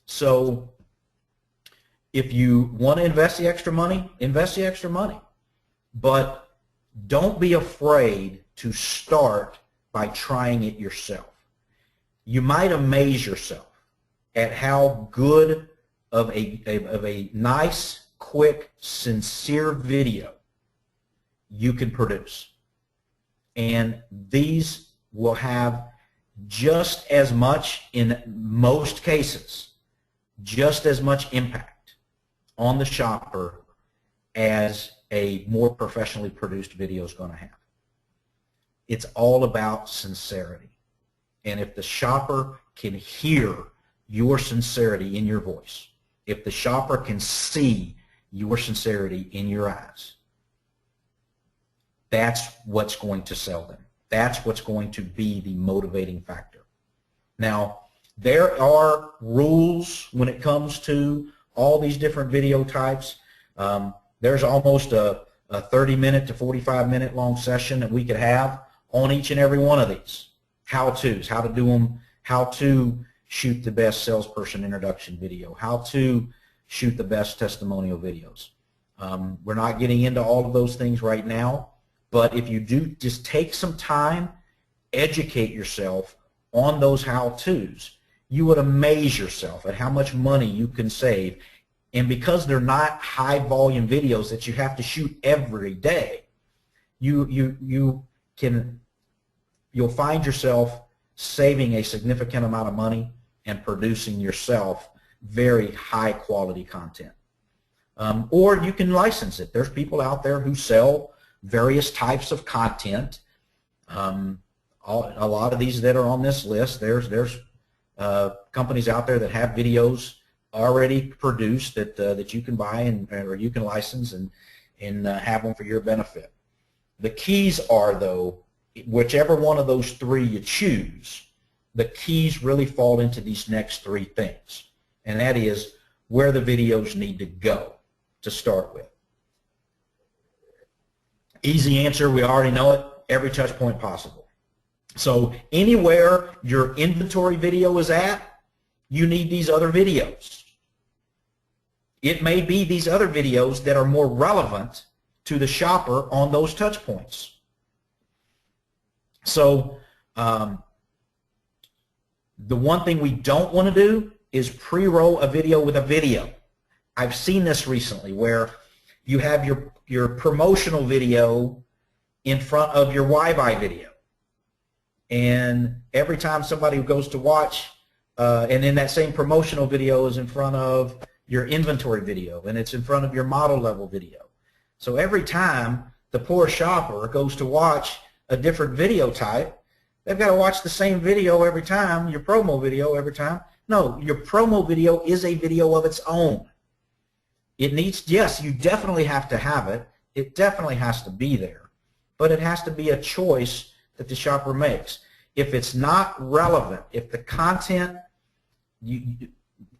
So if you want to invest the extra money, invest the extra money. But don't be afraid to start by trying it yourself. You might amaze yourself at how good of a nice, quick, sincere video you can produce. And these will have just as much, in most cases, just as much impact on the shopper as a more professionally produced video is going to have. It's all about sincerity. And if the shopper can hear your sincerity in your voice, if the shopper can see your sincerity in your eyes, that's what's going to sell them. That's what's going to be the motivating factor. Now, there are rules when it comes to all these different video types. There's almost a 30-minute to 45-minute long session that we could have on each and every one of these how-tos, how to do them, how to shoot the best salesperson introduction video, how to shoot the best testimonial videos. We're not getting into all of those things right now, but if you do just take some time, educate yourself on those how-tos, you would amaze yourself at how much money you can save. And because they're not high-volume videos that you have to shoot every day, you'll find yourself saving a significant amount of money and producing yourself very high-quality content. Or you can license it. There's people out there who sell various types of content. A lot of these that are on this list, there's companies out there that have videos already produced that you can buy or you can license and have them for your benefit. The keys are, though, whichever one of those three you choose, the keys really fall into these next three things, and that is where the videos need to go to start with. Easy answer, we already know it, every touch point possible. So anywhere your inventory video is at, you need these other videos. It may be these other videos that are more relevant to the shopper on those touch points. So the one thing we don't want to do is pre-roll a video with a video. I've seen this recently where you have your promotional video in front of your Wi-Fi video. And every time somebody goes to watch, and then that same promotional video is in front of your inventory video, and it's in front of your model level video. So every time the poor shopper goes to watch a different video type, they've got to watch the same video every time, your promo video every time, No, your promo video is a video of its own. It needs, yes, you definitely have to have it. It definitely has to be there. But it has to be a choice that the shopper makes. If it's not relevant, if the content, and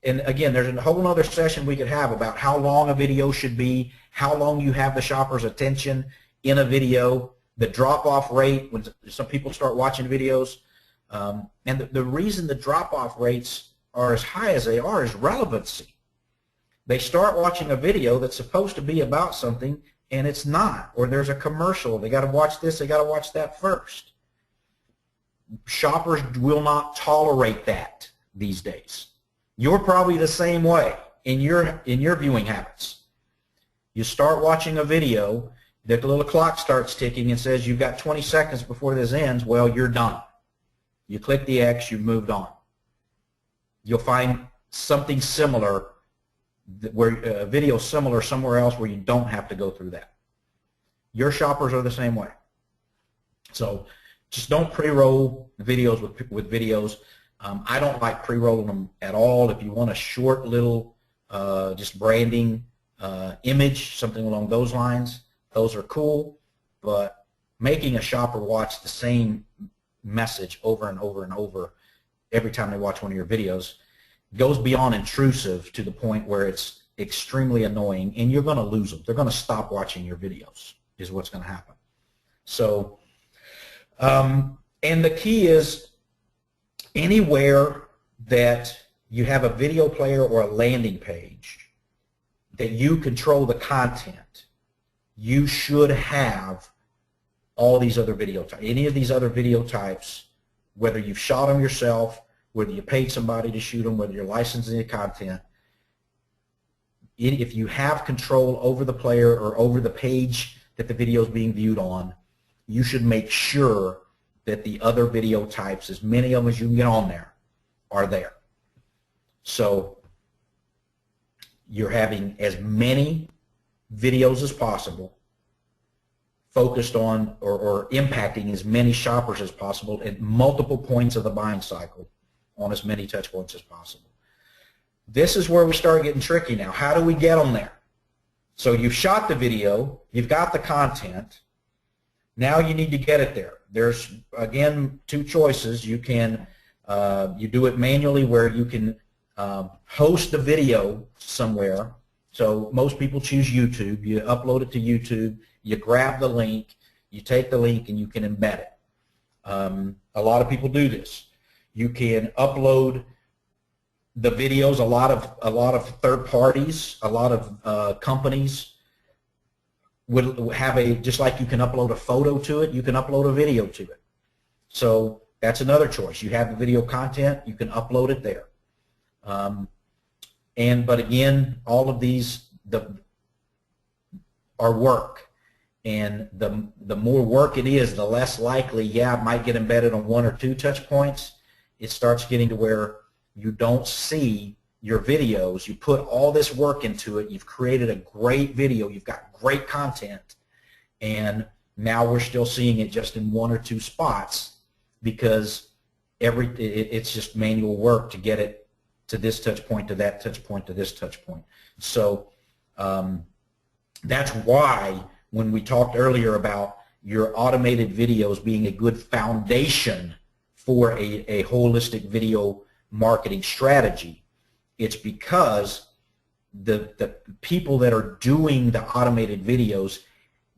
again, there's a whole other session we could have about how long a video should be, how long you have the shopper's attention in a video, the drop-off rate when some people start watching videos. And the reason the drop-off rates are as high as they are is relevancy. They start watching a video that's supposed to be about something, and it's not, or there's a commercial. They got to watch this, they got to watch that first. Shoppers will not tolerate that these days. You're probably the same way in your viewing habits. You start watching a video, the little clock starts ticking and says you've got 20 seconds before this ends. Well, you're done. You click the X, you've moved on. You'll find something similar, where a video similar somewhere else where you don't have to go through that. Your shoppers are the same way. So just don't pre-roll videos with videos. I don't like pre-rolling them at all. If you want a short little just branding image, something along those lines, those are cool. But making a shopper watch the same message over and over and over every time they watch one of your videos goes beyond intrusive to the point where it's extremely annoying, and you're going to lose them. They're going to stop watching your videos is what's going to happen. So, and the key is anywhere that you have a video player or a landing page that you control the content, you should have all these other video types. Any of these other video types, whether you've shot them yourself, whether you paid somebody to shoot them, whether you're licensing the content, if you have control over the player or over the page that the video is being viewed on, you should make sure that the other video types, as many of them as you can get on there, are there. So you're having as many videos as possible focused on or impacting as many shoppers as possible at multiple points of the buying cycle on as many touch points as possible. This is where we start getting tricky now. How do we get them there? So you've shot the video, you've got the content, now you need to get it there. There's, again, two choices. You can you do it manually where you can host the video somewhere. So most people choose YouTube. You upload it to YouTube, you grab the link, you take the link, and you can embed it. A lot of people do this. You can upload the videos. A lot of third parties, a lot of companies would have just like you can upload a photo to it, you can upload a video to it. So that's another choice. You have the video content, you can upload it there. But again, all of these are work. And the more work it is, the less likely, yeah, it might get embedded on one or two touch points. It starts getting to where you don't see your videos. You put all this work into it. You've created a great video. You've got great content. And now we're still seeing it just in one or two spots because it's just manual work to get it to this touch point, to that touch point, to this touch point. So that's why when we talked earlier about your automated videos being a good foundation for a holistic video marketing strategy, it's because the people that are doing the automated videos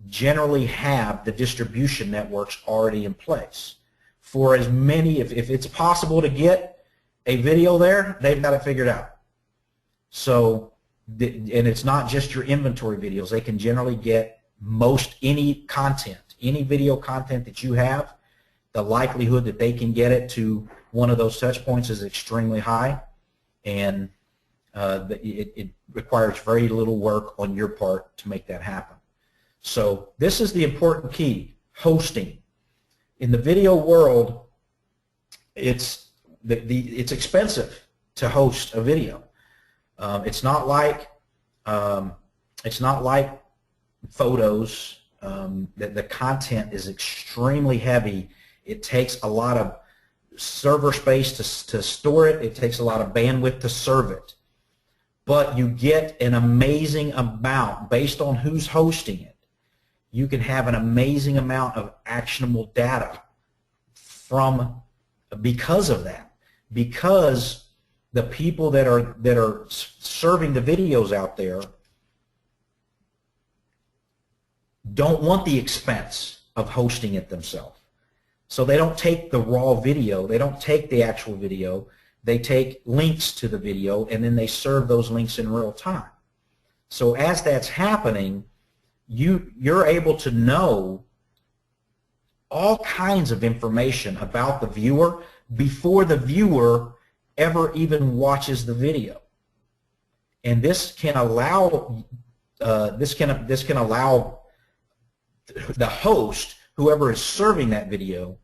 generally have the distribution networks already in place. For as many, if it's possible to get a video there, they've got it figured out. So, and it's not just your inventory videos. They can generally get most any content, any video content that you have. The likelihood that they can get it to one of those touch points is extremely high, and it requires very little work on your part to make that happen. So this is the important key, hosting. In the video world, it's expensive to host a video. It's not like photos. The content is extremely heavy. It takes a lot of server space to store it. It takes a lot of bandwidth to serve it. But you get an amazing amount based on who's hosting it. You can have an amazing amount of actionable data because of that. Because the people that are serving the videos out there don't want the expense of hosting it themselves. So they don't take the raw video, they don't take the actual video, they take links to the video and then they serve those links in real time. So as that's happening, you're able to know all kinds of information about the viewer before the viewer ever even watches the video. And this can allow this can allow the host, whoever is serving that video,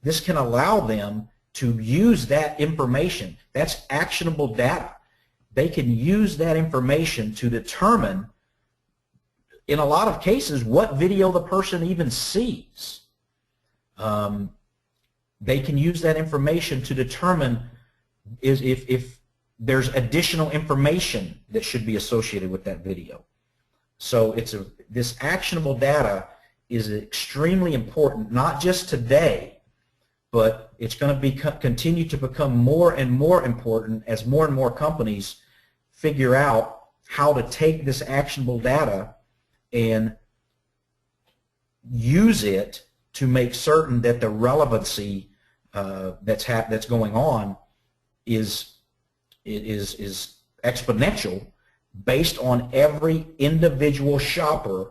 this can allow them to use that information. That's actionable data. They can use that information to determine, in a lot of cases, what video the person even sees. They can use that information to determine if there's additional information that should be associated with that video. So this actionable data is extremely important, not just today, but it's going to continue to become more and more important as more and more companies figure out how to take this actionable data and use it to make certain that the relevancy that's going on is exponential based on every individual shopper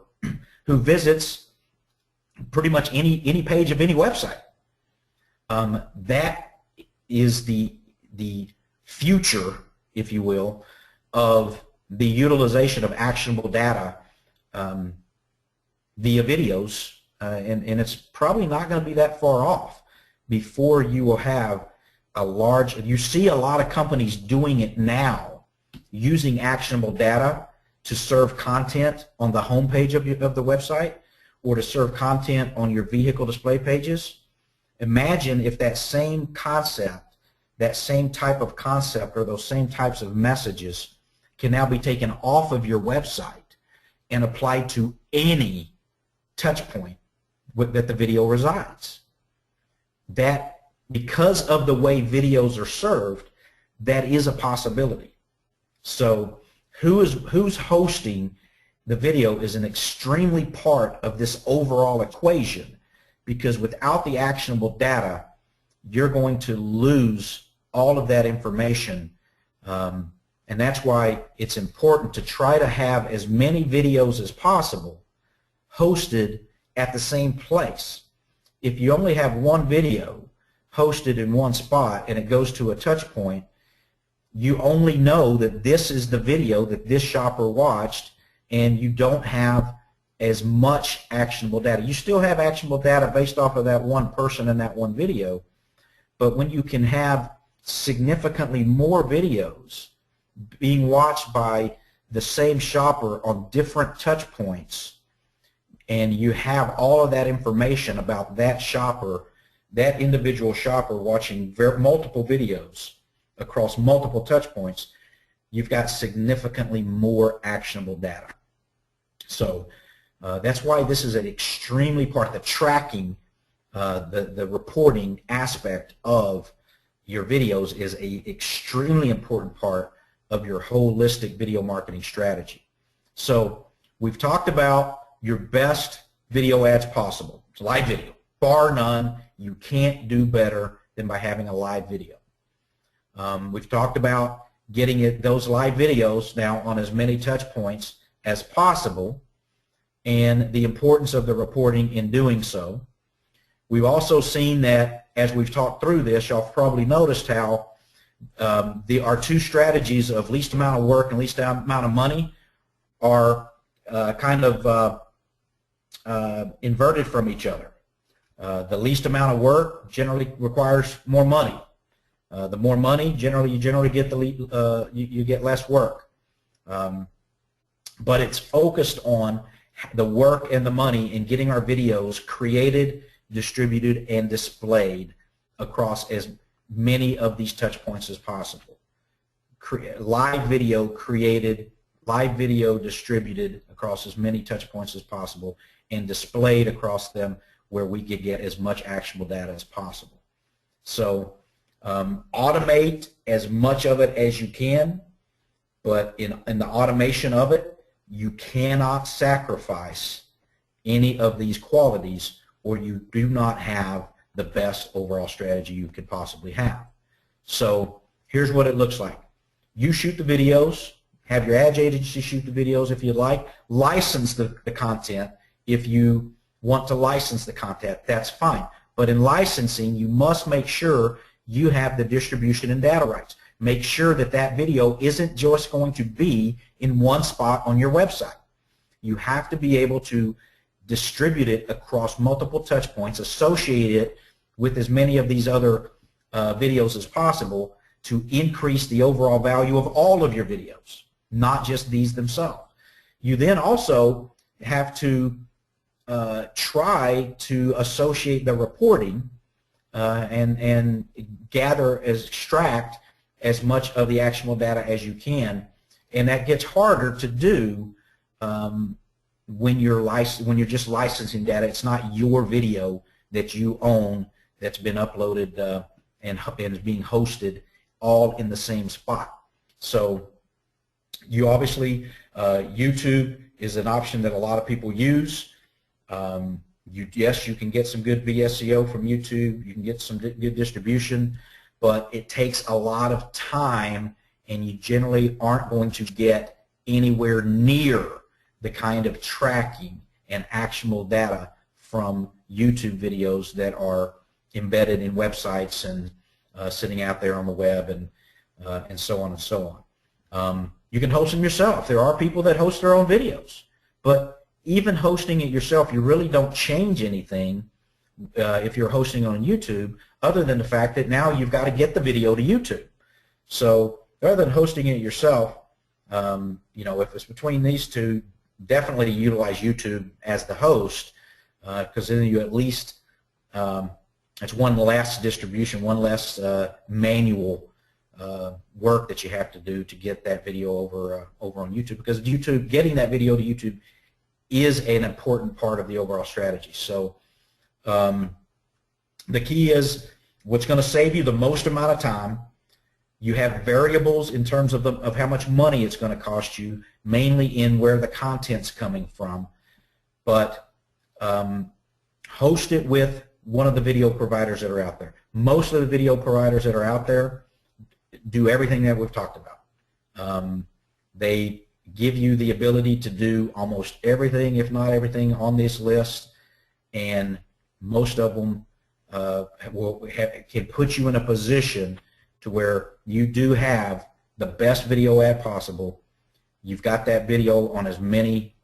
who visits pretty much any page of any website. That is the future, if you will, of the utilization of actionable data via videos, and it's probably not going to be that far off before you will have you see a lot of companies doing it now, using actionable data to serve content on the home page of the website or to serve content on your vehicle display pages. Imagine if that same concept, that same type of concept or those same types of messages can now be taken off of your website and applied to any touch point that the video resides. That, because of the way videos are served, that is a possibility. So who's hosting the video is an extremely part of this overall equation, because without the actionable data, you're going to lose all of that information. And that's why it's important to try to have as many videos as possible hosted at the same place. If you only have one video hosted in one spot and it goes to a touch point, you only know that this is the video that this shopper watched, and you don't have as much actionable data. You still have actionable data based off of that one person and that one video, but when you can have significantly more videos being watched by the same shopper on different touch points, and you have all of that information about that shopper, that individual shopper watching multiple videos across multiple touch points, you've got significantly more actionable data. So that's why this is an extremely part, the tracking, the reporting aspect of your videos is an extremely important part of your holistic video marketing strategy. So we've talked about your best video ads possible. It's live video. Bar none, you can't do better than by having a live video. We've talked about getting those live videos now on as many touch points as possible and the importance of the reporting in doing so. We've also seen that as we've talked through this, y'all probably noticed how our two strategies of least amount of work and least amount of money are kind of inverted from each other. The least amount of work generally requires more money. The more money, you generally get you get less work. But it's focused on the work and the money in getting our videos created, distributed, and displayed across as many of these touch points as possible. Live video created, live video distributed across as many touch points as possible and displayed across them where we could get as much actionable data as possible. So automate as much of it as you can, but in the automation of it, you cannot sacrifice any of these qualities or you do not have the best overall strategy you could possibly have. So here's what it looks like. You shoot the videos, have your ad agency shoot the videos if you'd like, license the content. If you want to license the content, that's fine. But in licensing, you must make sure you have the distribution and data rights. Make sure that that video isn't just going to be in one spot on your website. You have to be able to distribute it across multiple touch points, associate it with as many of these other videos as possible to increase the overall value of all of your videos, not just these themselves. You then also have to try to associate the reporting and extract as much of the actionable data as you can, and that gets harder to do when you're just licensing data. It's not your video that you own that's been uploaded and is being hosted all in the same spot. So you obviously, YouTube is an option that a lot of people use. Yes, you can get some good VSEO from YouTube. You can get some good distribution, but it takes a lot of time, and you generally aren't going to get anywhere near the kind of tracking and actionable data from YouTube videos that are embedded in websites and sitting out there on the web and so on and so on. You can host them yourself. There are people that host their own videos, but even hosting it yourself, you really don't change anything if you're hosting on YouTube, other than the fact that now you've got to get the video to YouTube. So rather than hosting it yourself, if it's between these two, definitely utilize YouTube as the host, because then you at least, it's one less distribution, one less manual work that you have to do to get that video over on YouTube, because YouTube, getting that video to YouTube is an important part of the overall strategy. So the key is what's going to save you the most amount of time. You have variables in terms of how much money it's going to cost you, mainly in where the content's coming from. But host it with one of the video providers that are out there. Most of the video providers that are out there do everything that we've talked about. They give you the ability to do almost everything, if not everything, on this list, and most of them can put you in a position to where you do have the best video ad possible. You've got that video on as many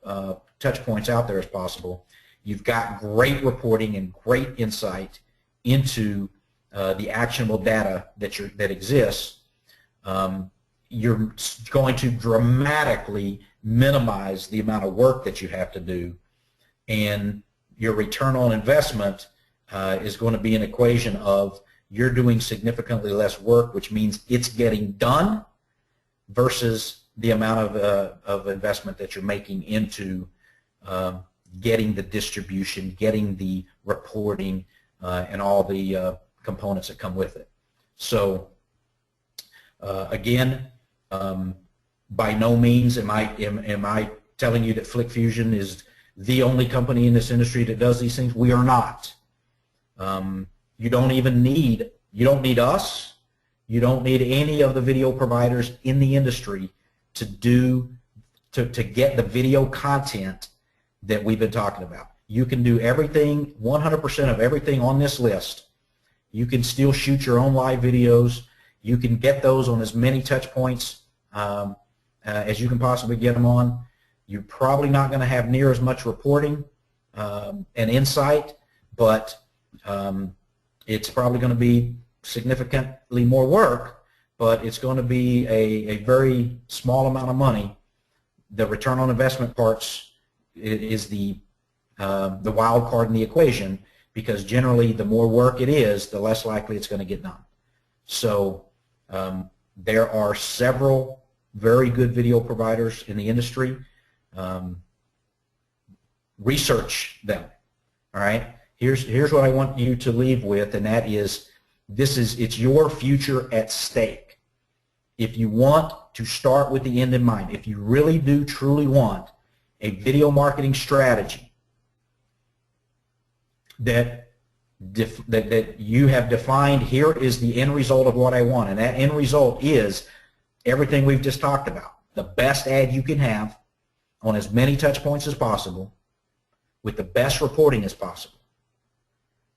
touch points out there as possible. You've got great reporting and great insight into the actionable data that exists. You're going to dramatically minimize the amount of work that you have to do, and your return on investment is going to be an equation of you're doing significantly less work, which means it's getting done, versus the amount of investment that you're making into getting the distribution, getting the reporting, and all the components that come with it. So again, by no means am I telling you that FlickFusion is the only company in this industry that does these things. We are not. You don't need us. You don't need any of the video providers in the industry to get the video content that we've been talking about. You can do everything, 100% of everything on this list. You can still shoot your own live videos. You can get those on as many touch points as you can possibly get them on. You're probably not going to have near as much reporting and insight, but it's probably going to be significantly more work, but it's going to be a very small amount of money. The return on investment parts is the wild card in the equation, because generally the more work it is, the less likely it's going to get done. So there are several very good video providers in the industry. Research them. All right. Here's what I want you to leave with, and that is, it's your future at stake. If you want to start with the end in mind, if you really do truly want a video marketing strategy that you have defined, here is the end result of what I want, and that end result is everything we've just talked about. The best ad you can have on as many touch points as possible with the best reporting as possible.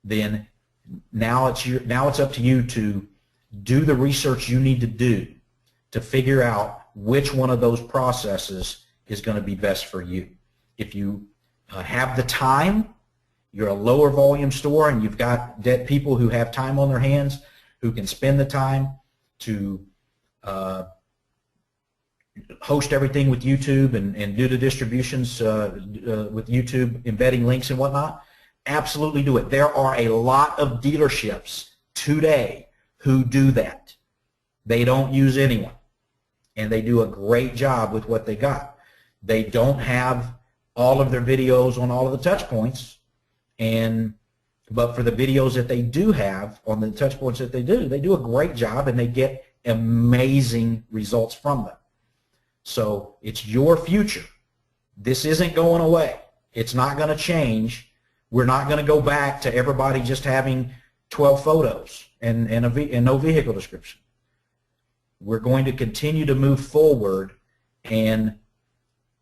Then now it's up to you to do the research you need to do to figure out which one of those processes is going to be best for you. If you have the time, you're a lower volume store and you've got people who have time on their hands, who can spend the time to host everything with YouTube and do the distributions with YouTube, embedding links and whatnot, absolutely do it. There are a lot of dealerships today who do that. They don't use anyone, and they do a great job with what they got. They don't have all of their videos on all of the touch points, but for the videos that they do have on the touch points that they do a great job, and they get amazing results from them. So it's your future. This isn't going away. It's not going to change. We're not going to go back to everybody just having 12 photos and no vehicle description. We're going to continue to move forward, and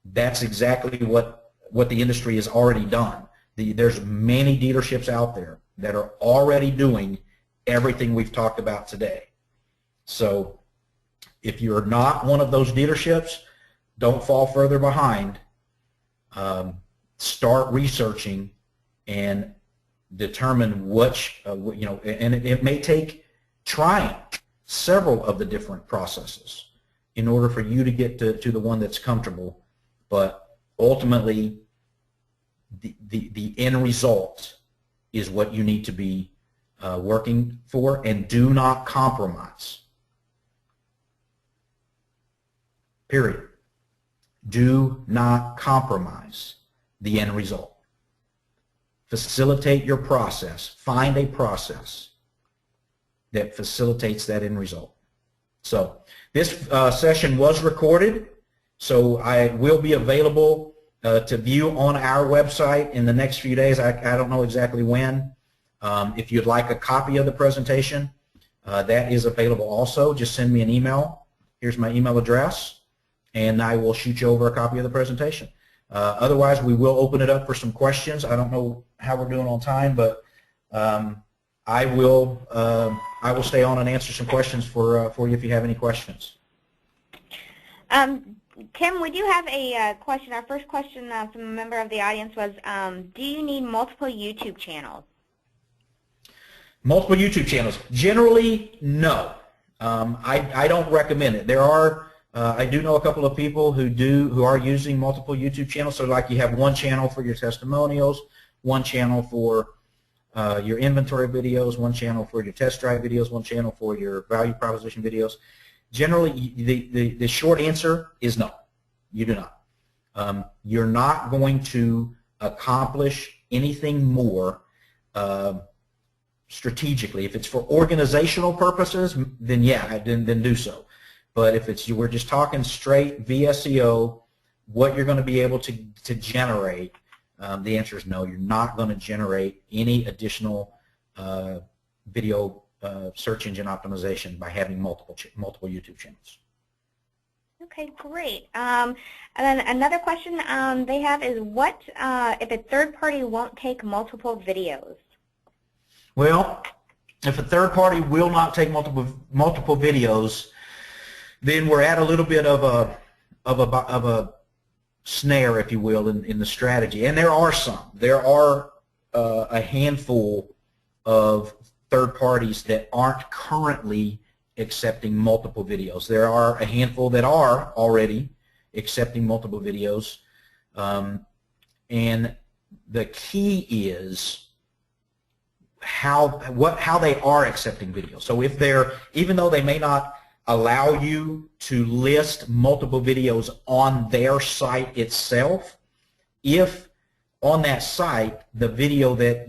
that's exactly what the industry has already done. There's many dealerships out there that are already doing everything we've talked about today. So if you're not one of those dealerships, don't fall further behind. Start researching and determine which, and it may take trying several of the different processes in order for you to get to the one that's comfortable. But ultimately, the end result is what you need to be working for, and do not compromise. Period. Do not compromise the end result. Facilitate your process. Find a process that facilitates that end result. So this session was recorded, so I will be available to view on our website in the next few days. I don't know exactly when. If you'd like a copy of the presentation, that is available also. Just send me an email. Here's my email address, and I will shoot you over a copy of the presentation. Otherwise, we will open it up for some questions. I don't know how we're doing on time, but I will stay on and answer some questions for you if you have any questions. Tim, we do have a question. Our first question from a member of the audience was, do you need multiple YouTube channels? Multiple YouTube channels? Generally, no. I don't recommend it. There are I do know a couple of people who are using multiple YouTube channels. So like you have one channel for your testimonials, one channel for your inventory videos, one channel for your test drive videos, one channel for your value proposition videos. Generally, the short answer is no, you do not. You're not going to accomplish anything more strategically. If it's for organizational purposes, then yeah, then do so. But if we're just talking straight VSEO, what you're going to be able to generate, the answer is no. You're not going to generate any additional video search engine optimization by having multiple YouTube channels. Okay, great. And then another question they have is, what if a third party won't take multiple videos? Well, if a third party will not take multiple videos, then we're at a little bit of a snare, if you will, in the strategy. And there are some. There are a handful of third parties that aren't currently accepting multiple videos. There are a handful that are already accepting multiple videos. And the key is how they are accepting video. So if even though they may not allow you to list multiple videos on their site itself, if on that site the video that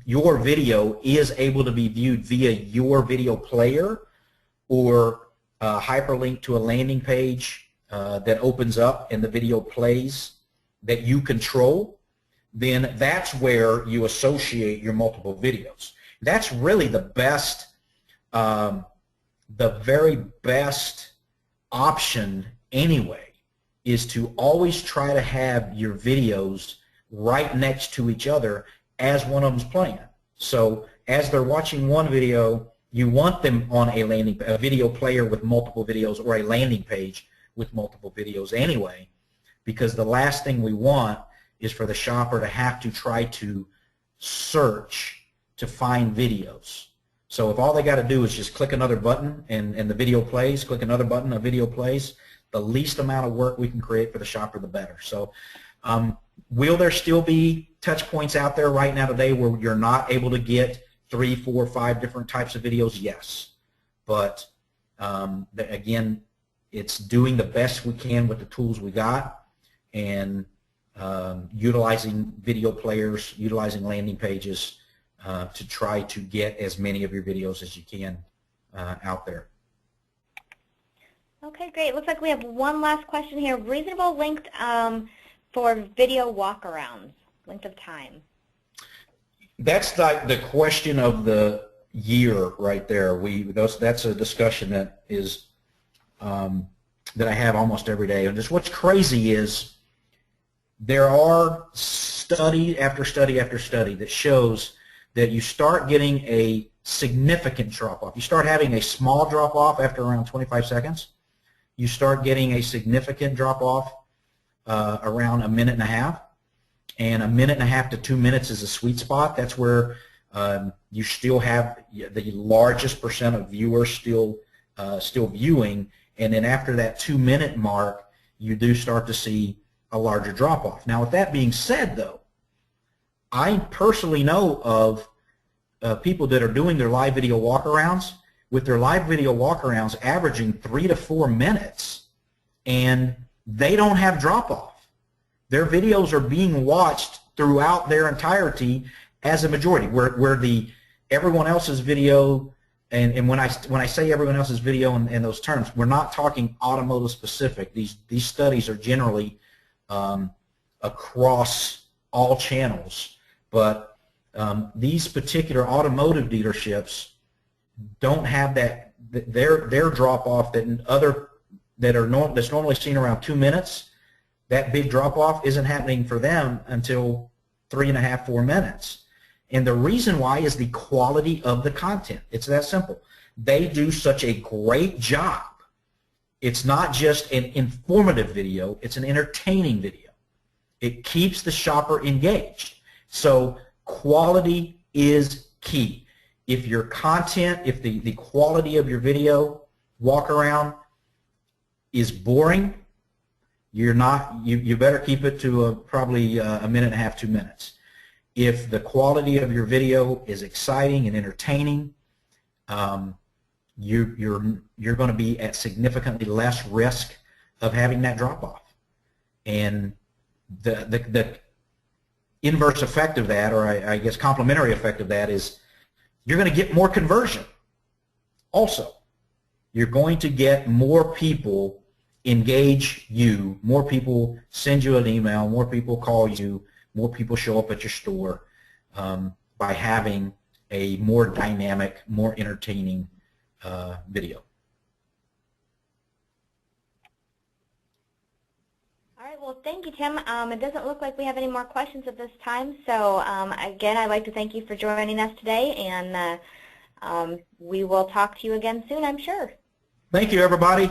your video is able to be viewed via your video player or hyperlink to a landing page that opens up and the video plays that you control, then that's where you associate your multiple videos. That's really the best, the very best option anyway, is to always try to have your videos right next to each other as one of them's playing. So as they're watching one video, you want them on a video player with multiple videos or a landing page with multiple videos anyway, because the last thing we want is for the shopper to have to try to search to find videos. So if all they got to do is just click another button and the video plays, click another button, a video plays, the least amount of work we can create for the shopper, the better. So will there still be touch points out there right now today where you're not able to get 3, 4, 5 different types of videos? Yes. But again, it's doing the best we can with the tools we got, and utilizing video players, utilizing landing pages to try to get as many of your videos as you can out there. Okay, great. Looks like we have one last question here. Reasonable length for video walkarounds, length of time. That's like the question of the year right there. That's a discussion that is that I have almost every day. And just what's crazy is there are study after study after study that shows that you start getting a significant drop-off. You start having a small drop-off after around 25 seconds. You start getting a significant drop-off around a minute and a half. And a minute and a half to 2 minutes is a sweet spot. That's where you still have the largest percent of viewers still viewing. And then after that 2-minute mark, you do start to see a larger drop-off. Now, with that being said, though, I personally know of people that are doing their live video walkarounds with their live video walkarounds averaging 3 to 4 minutes, and they don't have drop-off. Their videos are being watched throughout their entirety as a majority, where everyone else's video, and when I say everyone else's video in those terms, we're not talking automotive specific. These studies are generally across all channels, but these particular automotive dealerships don't have their drop off that's normally seen around 2 minutes. That big drop off isn't happening for them until 3.5, 4 minutes. And the reason why is the quality of the content. It's that simple. They do such a great job. It's not just an informative video, it's an entertaining video. It keeps the shopper engaged. So quality is key. If your content, if the quality of your video walk around is boring, you better keep it to probably a minute and a half, 2 minutes. If the quality of your video is exciting and entertaining, you're going to be at significantly less risk of having that drop off. And the inverse effect of that, or I guess complementary effect of that, is you're going to get more conversion. Also, you're going to get more people engage you, more people send you an email, more people call you, more people show up at your store by having a more dynamic, more entertaining video. All right, well, thank you, Tim. It doesn't look like we have any more questions at this time, so again, I'd like to thank you for joining us today, and we will talk to you again soon, I'm sure. Thank you, everybody.